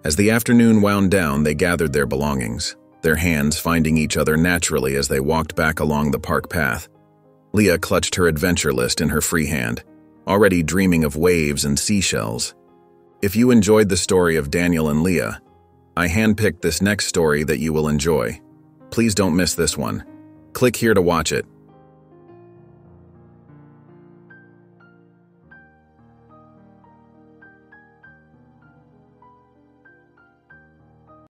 As the afternoon wound down, they gathered their belongings, their hands finding each other naturally as they walked back along the park path. Leah clutched her adventure list in her free hand, already dreaming of waves and seashells. If you enjoyed the story of Daniel and Leah, I handpicked this next story that you will enjoy. Please don't miss this one. Click here to watch it.